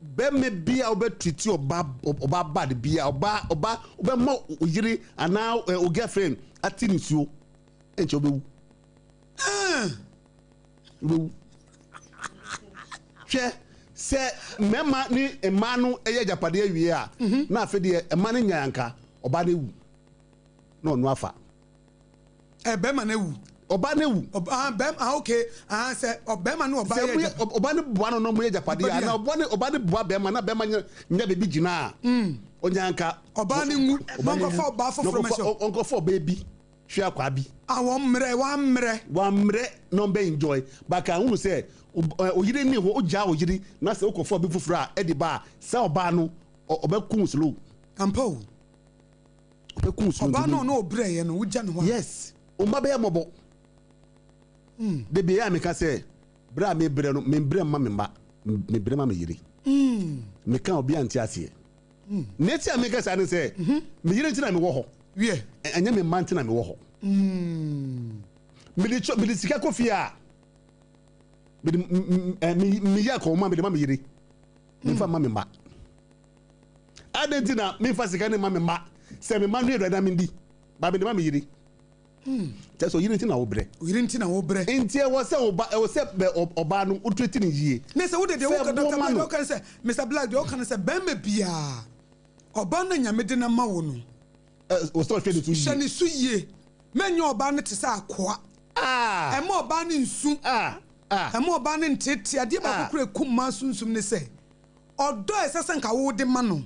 be me bia obetiti oba bad bia oba mo oyiri ana o girlfriend ati nisuo enche obewu che se mema ni emanu eye japade awie a na afede emanu nyanka oba na ewu no no afa be ma na ewu oba na ewu bem okay say obema no oba ye oba ne bua no mo ye japade ya na oba ne bua bema na bema nya bebi gina onyanka oba ne ngu monko fa oba foforo meso onko fa oba bi hwe akwa bi wa mre no be enjoy baka hunu say oyire ni ho oja oyire na say okofo bi foforo a edi ba say oba no obekun slow ampo obekun slow oba no obre ye no uja no ho yes o ma be mobo de be ya me ka say bra me bre no me bre ma me mba me bre ma me yiri me kan obi anti ase neti a me ka say ne say me yiri ntina me wo ho wie anya me man ntina me wo ho me di sika kofi a me ya ko ma me de ma me yire me fa ma me ma adentina me fa sika ne ma me ma se me ma no edo na me di ba me de ma me yire so yire ntina wo bre enti e wo se be oba no utreti ne yie ne se wo de wo ka Dr. Black kan se Mr. Black de wo kan se be me bia oba na nyame de na ma wo no wo so hwe de tu hwe ne su yie menyo oba ne te sa akoa e mo oba ne nsu e mo oba ne ntete ade ba kokore kuma sunsum ne se odo esese nka wo de ma no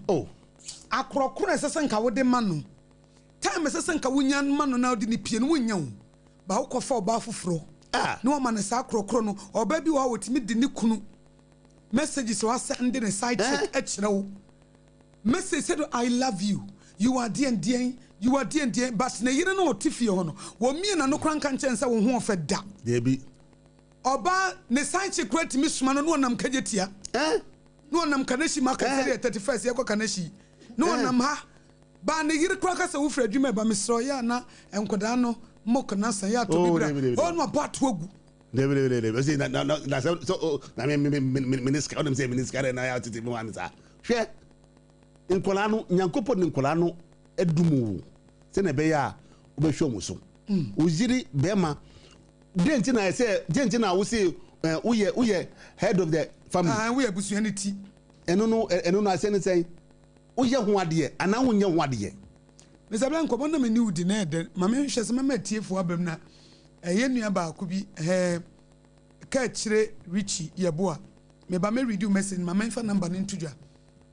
akorokoro esese nka wo de ma no time esese nka wo nya ma no na odi ne pie no wo nya wo ba wo kofa oba foforo na wo ma ne sa akorokoro no oba bi wo wotimi de ne kunu messages wa send ne side check a kire wo message said I love you you are dear you are dear but na yire no otifie ho no wo mie na no kran kan chen se wo ho ofa da debi oba ne side check rate mi suma no no nam kajetia no nam kanashi maka 31st yakọ kanashi no nam ha ba ne yire kra ka se wo fra adwuma ba misro ya na enkoda no mok na san ya to bibra o no ba to agu debi say na so na minister on say minister na ya titi mo ansa hwe nkola no nyankopo ne nkola no edumu se na be ya obehwe mu so ujiri bema denti na wo say uye head of the family we abusuanity eno no asene say uye ho ade ana ho nye ho ade Mr. Black ko na mani udi na ede ma me hwese ma matiefo abam na eye nua ba ko bi ka kire Richie Yeboa me ba me read you message ma me fa number ni ntudwa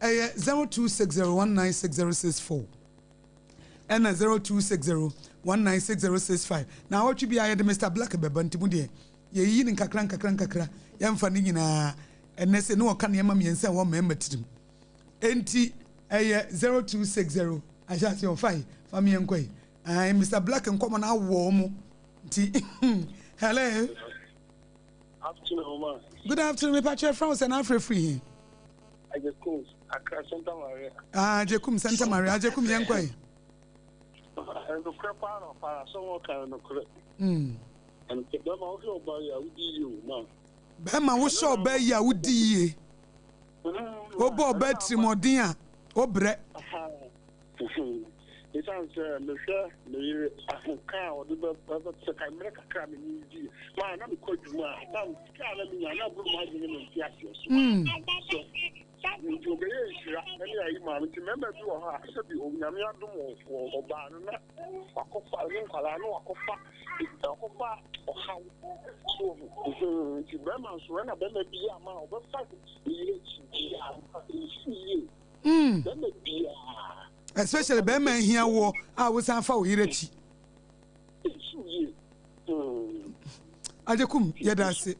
0260196064 and 0260196065 na what be aye de Mr. Black beba ntimu de ye yi ni nkakra yamfa ni nyina enese no ka ne ma miensa wo ma matirim enti 0260 ajati on fine fami enkoi Mr. Black nkomo na wo mu nti hello afternoon man good afternoon me patch from San free Ajekum Accra Santa Maria Ajekum Santa Maria Ajekum yenkoi and the crepa no para so kan no kre and the ma wo so ba ya udi you man be ma wo so ba ya udi ye obo ba trimodin a obre it's answer me sure me ka o de ba se ka me ka kra me ni di ma na me ko djuma na ka na me na bru ma di me ti ase so you be here any ayi ma me member bi wo ha se bi o nyame adom wo oba no na akofa ni kwala no akofa o ha so ti be ma so na be ma bi ya ma o be fa ni chi ya be ma bi ya especially be man here wo we san fa wo yirechi Ajekum yedase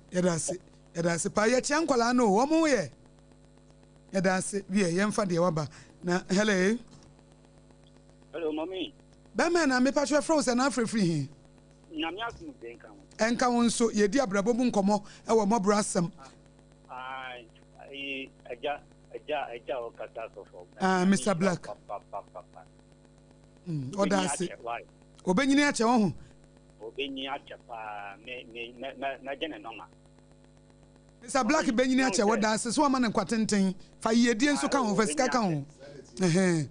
pa ye chia nkwala no wo mo ye yedase wie ye mfa de waba na hello mami be man na me pa chwe froze na free he nyame asu de enka won so ye di abrabo mu nkomo e wo MgsmåBORṟ ASEM Eja o kata so for Mr. Black odase obenyini ache wo ho obenyi ache pa me na jene noma Mr. Black benyini ache wo dase so ma ne kwatenten fa yedie nso ka ho fa sika ka ho okay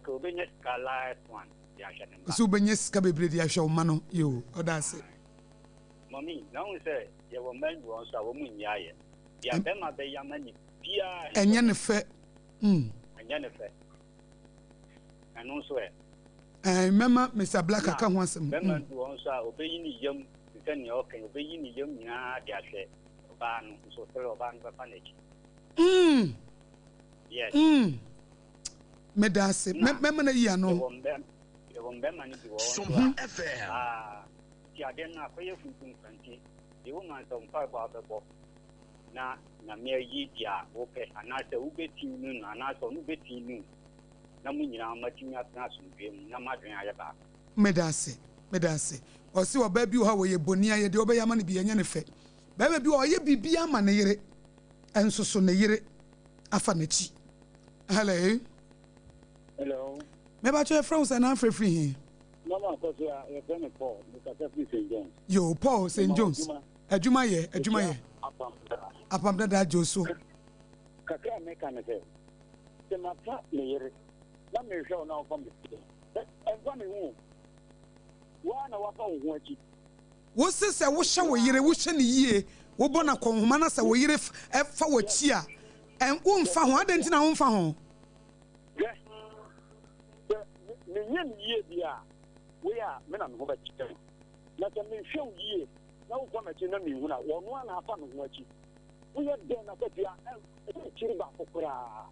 obenyi skala one ya jene so obenyi sika bebre dia hwe wo ma no yo odase mami na won say ye wo men wo so wo mu nya ye ya be ma be ya mani enye ne fe anu so mema Mr. Black aka ho asem mema du on so obeyi ni yam tani okan obeyi ni yam nya de ahwe oba no so tell oba no ba na ki yes medase mema na yi ano wo mbema ni bi wo SOMPA FM ti aden na akoye funfun kanti e wo man SOMPA ba bebo na me yi dia wo pe anase wo beti nu na anase wo beti nu na mu nyina matimi atna asumdwe mu na madwen aye ba medase o si oba bi ho ye boni aye de oba yama ne bi enye ne fe ba bi o ye bibi ama ne yire ensoso ne yire afa na chi hello me ba che from San free mama ko so ya fe me Paul me ka free St. John's yo Paul St. John's adwuma ye apam dada joso kakra me kan se se mata me yere na me hwe na ofam de enfa me hu wa na wa fa hu achi wo se wo hye wo yere wo hye ne yie wo bɔ na konhoma na se wo yere fa wachi a en wo mfa ho adenti na wo mfa ho me nyem yie bia we a me na no ba chi na se me hwe yie na wo fa machi na me hu na wo no na afa no ho achi wo ye den na kwatia e chiri ba kokora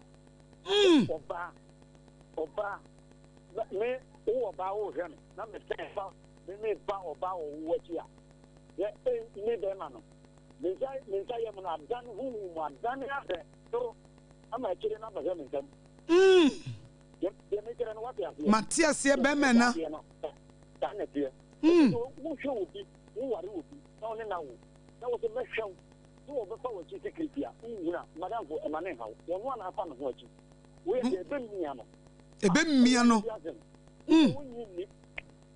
oba me wo ba wo hwe na me se fa me ba oba wo achi a ye me be na no me sai ye mo na dan hu mo dan ya se to ama chiri na ba me sam ye me kire no wa ya Matias ye be me na dan na tie wo hwe obi wo ware obi na one na wo na wo se me hwe wo be fa wo chi security a nwuna madam for emane ha wo no na afa no ho achi wo ye be mmia no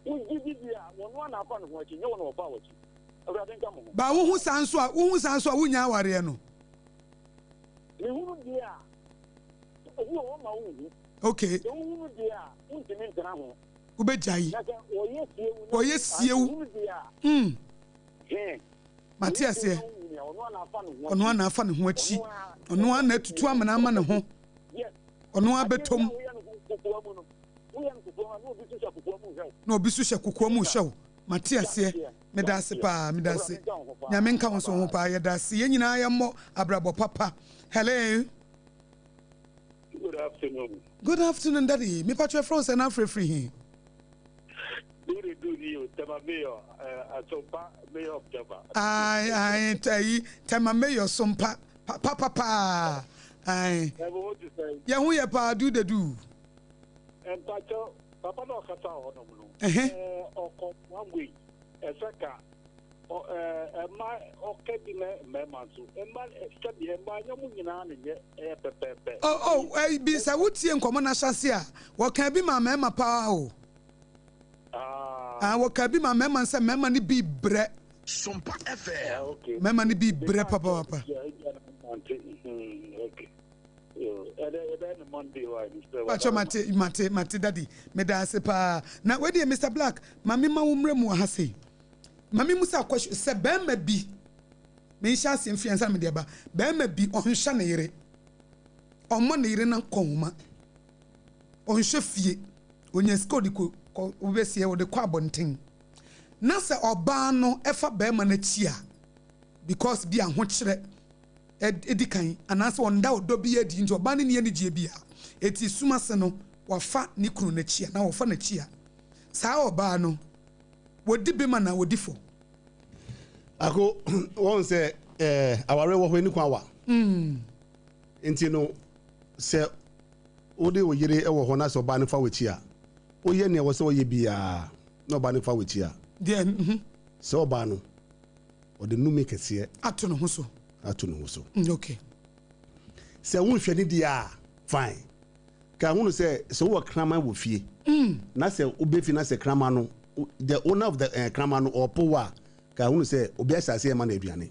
wo gidi dia wo no na afa no ho achi nyo no ofa wo achi awurade nka mo ba wo hu sanso a wo nya aware no me hu dia wo ma wo hu okay wo hu dia untimi ntana ho wo be jai wo ye siewu Matias ye ono na afa ne ho achi ono na tutu amana ama ne ho ono abetom no obi su hye kokwa mu hye Matias ye medase pa medase nyame nka wo so ho pa ye dase ye nyina ye mo abrabo papa hello good afternoon daddy me patch from say na free he do you tema mayor SOMPA mayor of Java I tema mayor SOMPA papa ai ya hu ye pa do the do and papa no kasa ho no oko one way eseka ma okedi me manso ma study ma nyamu nyina ne ye pepepe bi sa wutie nkomo na hyase a wo kan bi ma pa o wo kan bi ma nse mema ne bi bre SOMPA FM okay mema ne bi bre papa okay Monday Pacho mate daddy me da se pa na we dey Mr Black mami ma wo mrem wa ha sei mami musa question se be ma bi me sha se mfiansa me de ba be ma bi onhwa ne yere omo ne yere na konhoma onhwe fie onye skodi ko obesie wo de kwa bonten na se oba no efa be ma na chia because bi aho kire edikan anase onda odo bi edi nti oba ne ne gie bia eti suma se no wafa ne kunu na chia na wafa na chia saa oba no wodi be ma na wodi fo ako won se aware wo hwani kwa wa enti no se odi wo yire e wo ho na se oba ne fa wachi a oye ne wo se oye bia na oba ne fa wachi a de se oba no odi nume kese ato no ho so okay se won hwe ne dia fine ka hunu se wo krama wo fie na se obefi na se krama no the owner of the krama no opowa ka hunu se obi asase e ma na aduane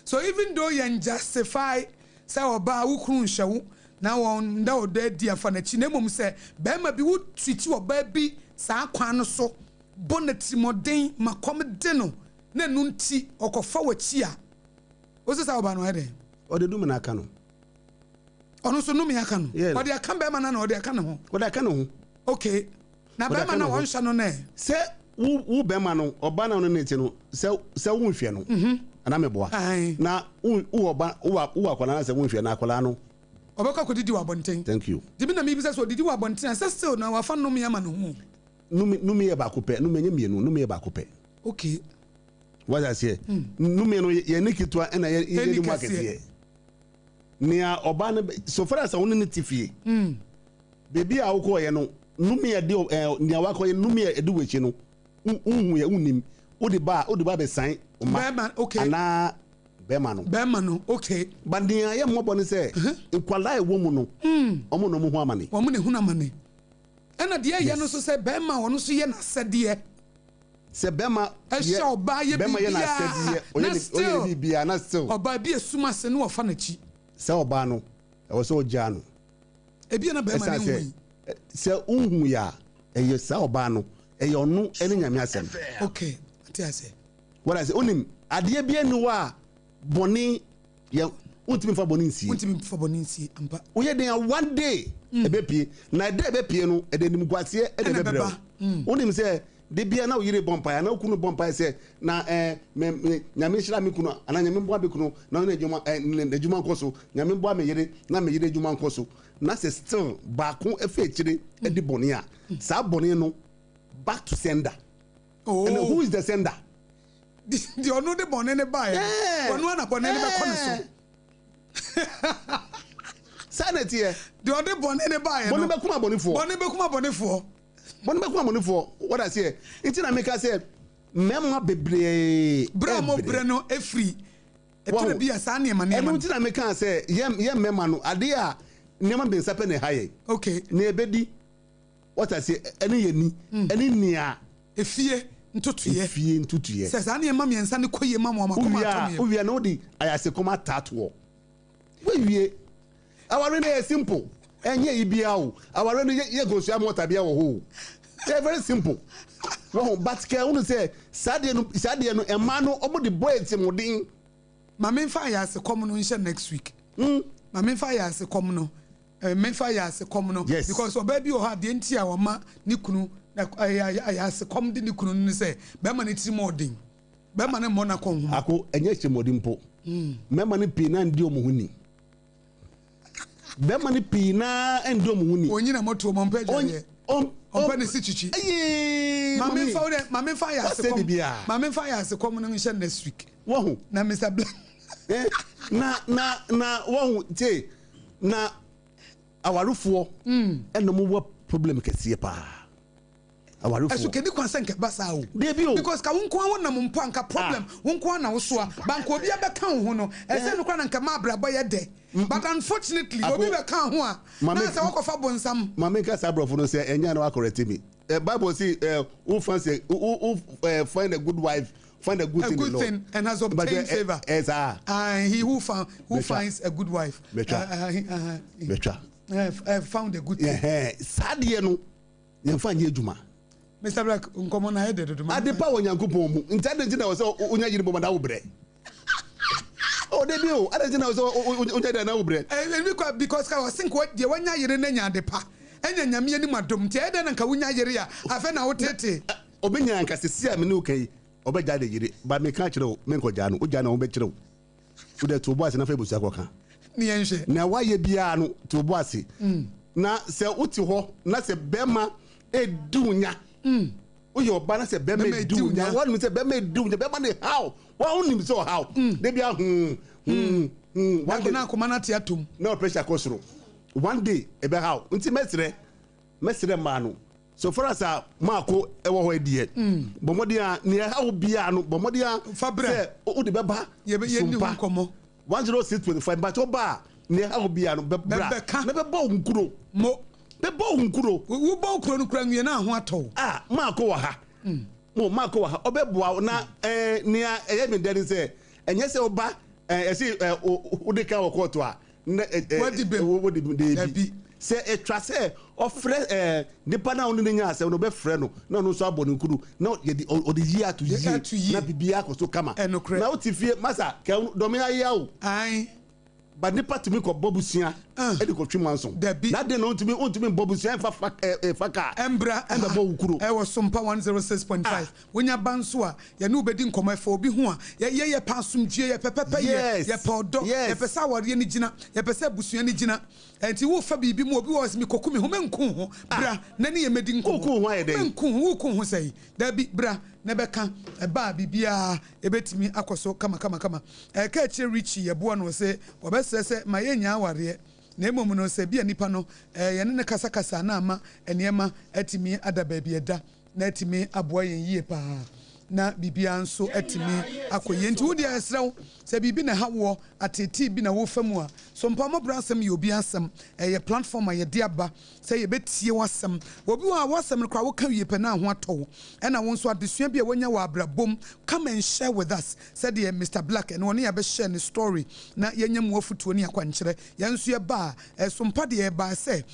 so even though you justify say oba wukru nhyewu na won da oda dia fa na chi na mom se be ma bi wo twiti oba bi saa kwan no so bonati moden makom de no na nunti okofa wachi a osesa oba no ede ode dum na aka no ono so num ya aka no ode aka be ma na ode aka no ho ode aka no ho okay na be ma na won hwa no na se wo be ma no oba na no neti no se wo nhwe no ana meboa na wo oba wo akwala na se wo nhwe na akwala no obeka ko didi wa bonten thank you dibi na mi bi se so didi wa bonten se still na wa fa num ya ma no ho num ye ba ko pe num enye mienu num ye ba ko pe okay what I say num no ye nikitwa na ye ni market ye nia oba na so far as won ni tifie baby a wo ko ye no num ye de nia wa ko ye num ye de wechi no unhu ye unim odi ba be san ma okay ana be ma no okay bandia ye mo boni se nkwala e wo mu no omo no mu hu amane wo mu ne hu amane ena de ye no so se be ma wono so ye na sede se bema oba ye bema ye na sediye oyeni bibia na still oba bi esuma se no ofa na chi se oba no e wo so ogya no ebi na bema na hu se unhu ya eye se oba no eye onu ene nyame asem okay ati ase what I say onim ade bia ni wa boni ye untimi fa boni nsi ampa oye den one day ebepie na de ebepie no ede nim gwase ede bebre onim se de bia na oyire bompa na okunu bompa se na nyame hira me kunu ana nyame mboa be kunu na na ejuma nkoso nyame mboa me yire na me yire ejuma nkoso na se still ba ko efe chire ede boni a sa boni no back to sender. Oh, and who is the sender? The ono de boni ne ba e ono na boni ne be kono so sanity e the ono de boni ne ba e boni be kuma boni fo boni be kuma boni fo what I say it na make say memma bebre bra mo bre no efri eto bi asa na ema eno ti na make say ye memma no ade a nema be nsape ne haye okay na ebedi what I say ene ye ni ene nia efie ntutuye se sa na ema miensa ne koye ma mo makoma atomye we no di ayase koma tatwo we wie aware na simple enye ibia o aware no ye gosu amota bia wo ho very simple no but ke unu say sade no ema no omo di boy timodin ma me fa ayase kom no nche next week ma me fa ayase kom no me fa ayase kom no because oba bi o ha de ntia wo ma ni kunu ayase kom de ni kunu ni say be ma ne timodin be ma ne mo na kon hu ako enye timodin po me ma ne pi na ndi o mo huni be ma ne pi na ndi o mo huni onyina moto mo mpa je ompa ne si chichi ma me fa ayase kom ma me fa ayase kom no nche next week wo hu na Mr. Black na wo te na awarufo eno mo wo problem kese pa awarufo eso kedi kwanse nke basa o because ka wonko an wona mpo anka problem wonko na wo so a banka obi abeka ho no ese no kwa na nka ma brabo ye de but unfortunately obi beka ho a na se wokofa bonsam mama nka sabrofo no se enya na wa correct me bible say who find a good wife find a good thing and has obtained favor. He who finds a good wife. Found a good thing. Sadie no yemfa nye adwuma. Mr. Black nkomo na head do ma. Adepa wonyankopon mu. Intendent na wo so onya yiri bomada wo bre. Oh debi o, adenti na wo so onya da na wo bre. Because ka was think what de wanya yiri na nya adepa. Enya nyame ni madom. Ti eda na ka wonya yiri a afa na wo tete. Obenya nka sisi a me ne ukai. Obeja de yiri ba me kan kire o me nkoja no oja na wo be kire o de to boase na fa ebusu akoka ni enhwe na waye bia no to boase na se uti ho na se bema edunya oye oba na se bema edunya won mi se bema edunya bema ne how wa onim so how de bia one na akoma na tia tom no pressure kosoro one day e be how nti mesre ma no so for us Marco ewo ho edie bomodia ne ha obia no bomodia fabre o de beba ye ni komo 106.5 but oba ne ha obia no bebra na beba onkuro mo beba onkuro wo ba okuro no kura nwie na ho ato Marco wa ha Marco wa ha obeboa na ne eye me dere say enye se oba esi udika wo koto a wo di se etrase ofre nipa na onu nya ase no be frɛ no na onu so abɔ nkuru na odi year to year na bibia akoso kama na utifie masa ke do me aya o ai ba nipa timi ko bobusua e de ko twimanso na de no untimi bobusua faka embra bo ukuro e was SOMPA 106.5 wonya banso a ye ne obedi nkoma fa obi ho a ye pasumgie ye pepepe ye podo ye pesa ware ni gina ye pesa busua ni gina enti wo fa bibi mu obi wo se mi kokumi ho menku ho bra na ne ye medi nkoku ho ayede menku ho sei da bi bra na beka ba bibia ebetimi akoso kama ka che Richie ye bo no se obesese ma ye nya aware na emom no se bia nipa no ye ne kasa na ama enema atimi ada ba bia da na atimi aboa yen yie pa na bibia nso atimi akoye nti wodi asraw se bibi na hawo ateti bi na wo famu a SOMPA M瘡BORƆ ASEM ye obi asem ye platform ye de aba se ye betie wasem obi wa wasem no kwa wo ka wie pe na ho atɔ e na wo nso adesua bi a wonya wa abrabom come and share with us said ye Mr. Black and one ya be share the story na yenya mu afutuo ni akwankyere ye nso ye ba SOMPA de ye ba se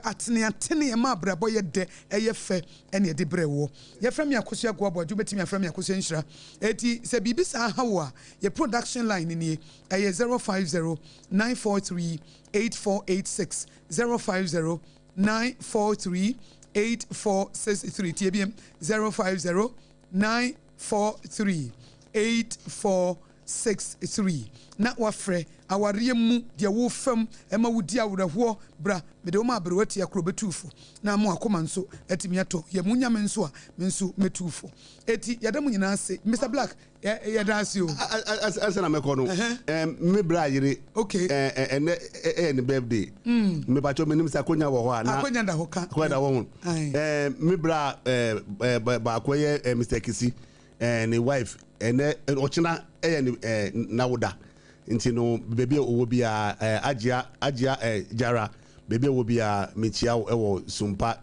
atene ye ma abrabɔ ye de ye fe ene ye de brewo ye frɛ me AKOSUA ABOAGYE betimi afrɛ me AKOSUA nhyira eti se bibi sa hawo a ye production line ni 050-943-8486 050-943-8463 TBM 050-943-8463 na wafre awariemu dia wo fam ema wudi awraho bra mede wo ma abrewati akro betufo na mo akoma nso atimi ato ye munyame nso a menso metufo eti yadamu nyina ase Mr. Black yada ase o asana meko no me bra yire okay ne birthday me ba cho menim sa konya wo ho ana akonya da ho ka ko da wo me bra ba akoye Mr. Kisi ne wife ochina na woda nti no baby owo bia agia jara baby owo bia mechia ewo SOMPA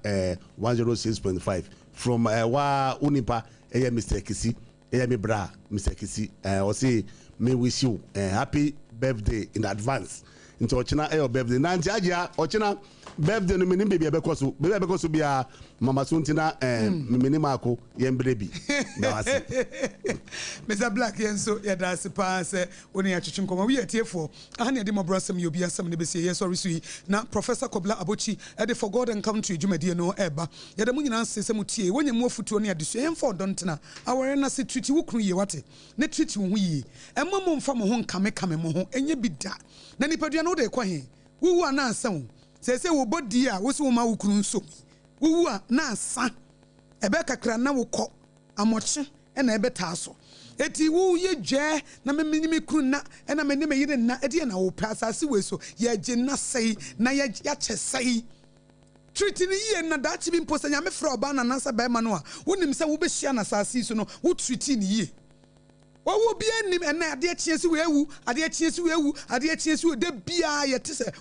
106.5 from wa unipa Mr. Kisi me bra Mr. Kisi o say me wish you happy birthday in advance nti ochina birthday na nti agia ochina birthday no menim baby abekoso bia mama suntina mini mako yembrebi na wase Mr. Black yenso yada se pass oni atwetwe nkoma wi atiefo ahane ade M瘡BORƆ ASEM ye obi asem ne besie yes sorry sui na Professor Kobla Abochi ade for God and country dwumadie no eba yada mu nyina sese mutie wonye mu afutuo ne ade so yemfa odontena aware na se treaty wo kunu ye wate ne treaty wo hu yi emma mo mfa mo ho nkame mo ho enye bida na nipadua no de kwa he wuwu ana asem sese wo bodi a wo se wo ma wo kunu nso wuwu a na asa ebe kakra na wo kɔ amoche na ebe taaso eti wu ye dwe na me kunu na na me ne yire na edi na wo pasase we so ye gye na sei na ya che sei treaty ni ye na dachi bi mposa nya me fra oba na nasa ba ma no a wonim se wo be hia na sase so no wo treaty ni ye wo bi anim na ade achiesi we ewu ade achiesi we ewu ade achiesi we de bia ye te se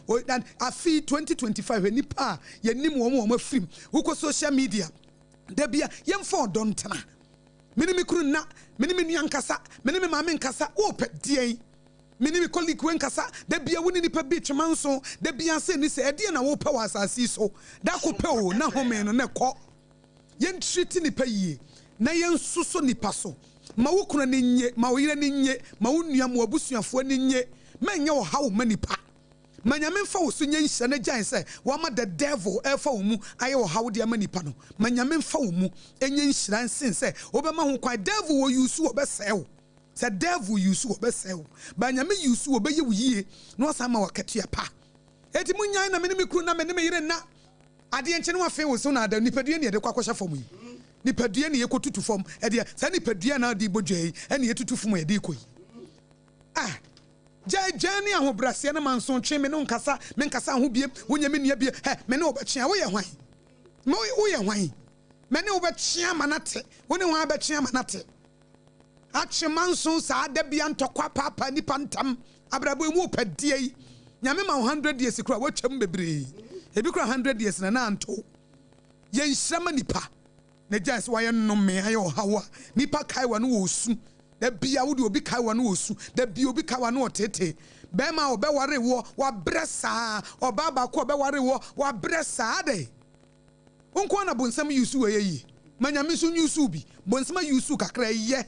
afi 2025 nipa ye nim wo afrim wo ko social media de bia ye mfo dontana mini mi kuru na mini mi nua nkasa mini mi maame nkasa wo pedie mini mi colleague we nkasa de bia woni nipa bi twemanso de bia se ni se ade na wo pe wa asasi so da ko pe o na home no ne ko ye ntreat nipa yie na ye nsuso nipa so ma wo kuna ni nye ma wo yire ni nye ma wo nua mo abusuafo ni nye ma nya wo hawo manipa ma nyame mfa wo so nya nhia na gyan se wo ma the devil efa wo mu aye wo hawo de manipa no ma nyame mfa wo mu enya nhira nsen se wo be ma ho kwa devil wo use wo be sew se devil use wo be sew ba nyame use wo be ye wo yie no asama wakatua pa eti munyan na me ne me kru na me ne me yire na ade enche no afa wo so na ada nipadua ne de kwakosha fom yi nipadua ne yekotutu fom e de sa nipadua na de bodwai ene yetutu fom e de koyi jani ahobrase na manso twe me no nkasa me nkasa ho biem wonya me nua bie me ne obekya wo ye hwan me wo ye hwan me ne obekya manate wo ne hwan obekya manate ache manso sa da bia ntokwa papa nipa ntam abrabo emu opadie yi nyame ma 100 years kura wo twam bebre ebi kura 100 years na anto ye nhyama nipa na jans wa ye no me ayo hawa nipa kai wa no wo su da bia wo de obi kai wa no wo su da bia obi kai wa no otete be ma obe ware wo wa bresa oba ba ko obe ware wo wa bresa de onko na bonsam yusu we yi manyame so yusu bi bonsam yusu kakra ye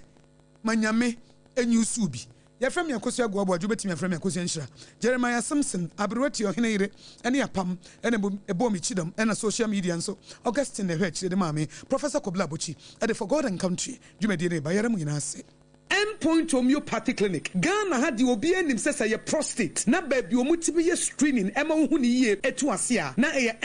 manyame enyusu bi ya frem ya AKOSUA ABOAGYE betimi ya frem ya AKOSUA nhyira Jeremiah Simpson abrewati oheneyere ene yapam ene ebo mi chidom ene social media nso Augustine ne hwechire de maame Professor Kobla Abochi ade for God and country dwumadi ne bayara mu nyina ase MἓBORØ Clinic Ghana had the obi anim sesa ye prostate na baby omu tibi ye screening ema hu ni ye etu ase a na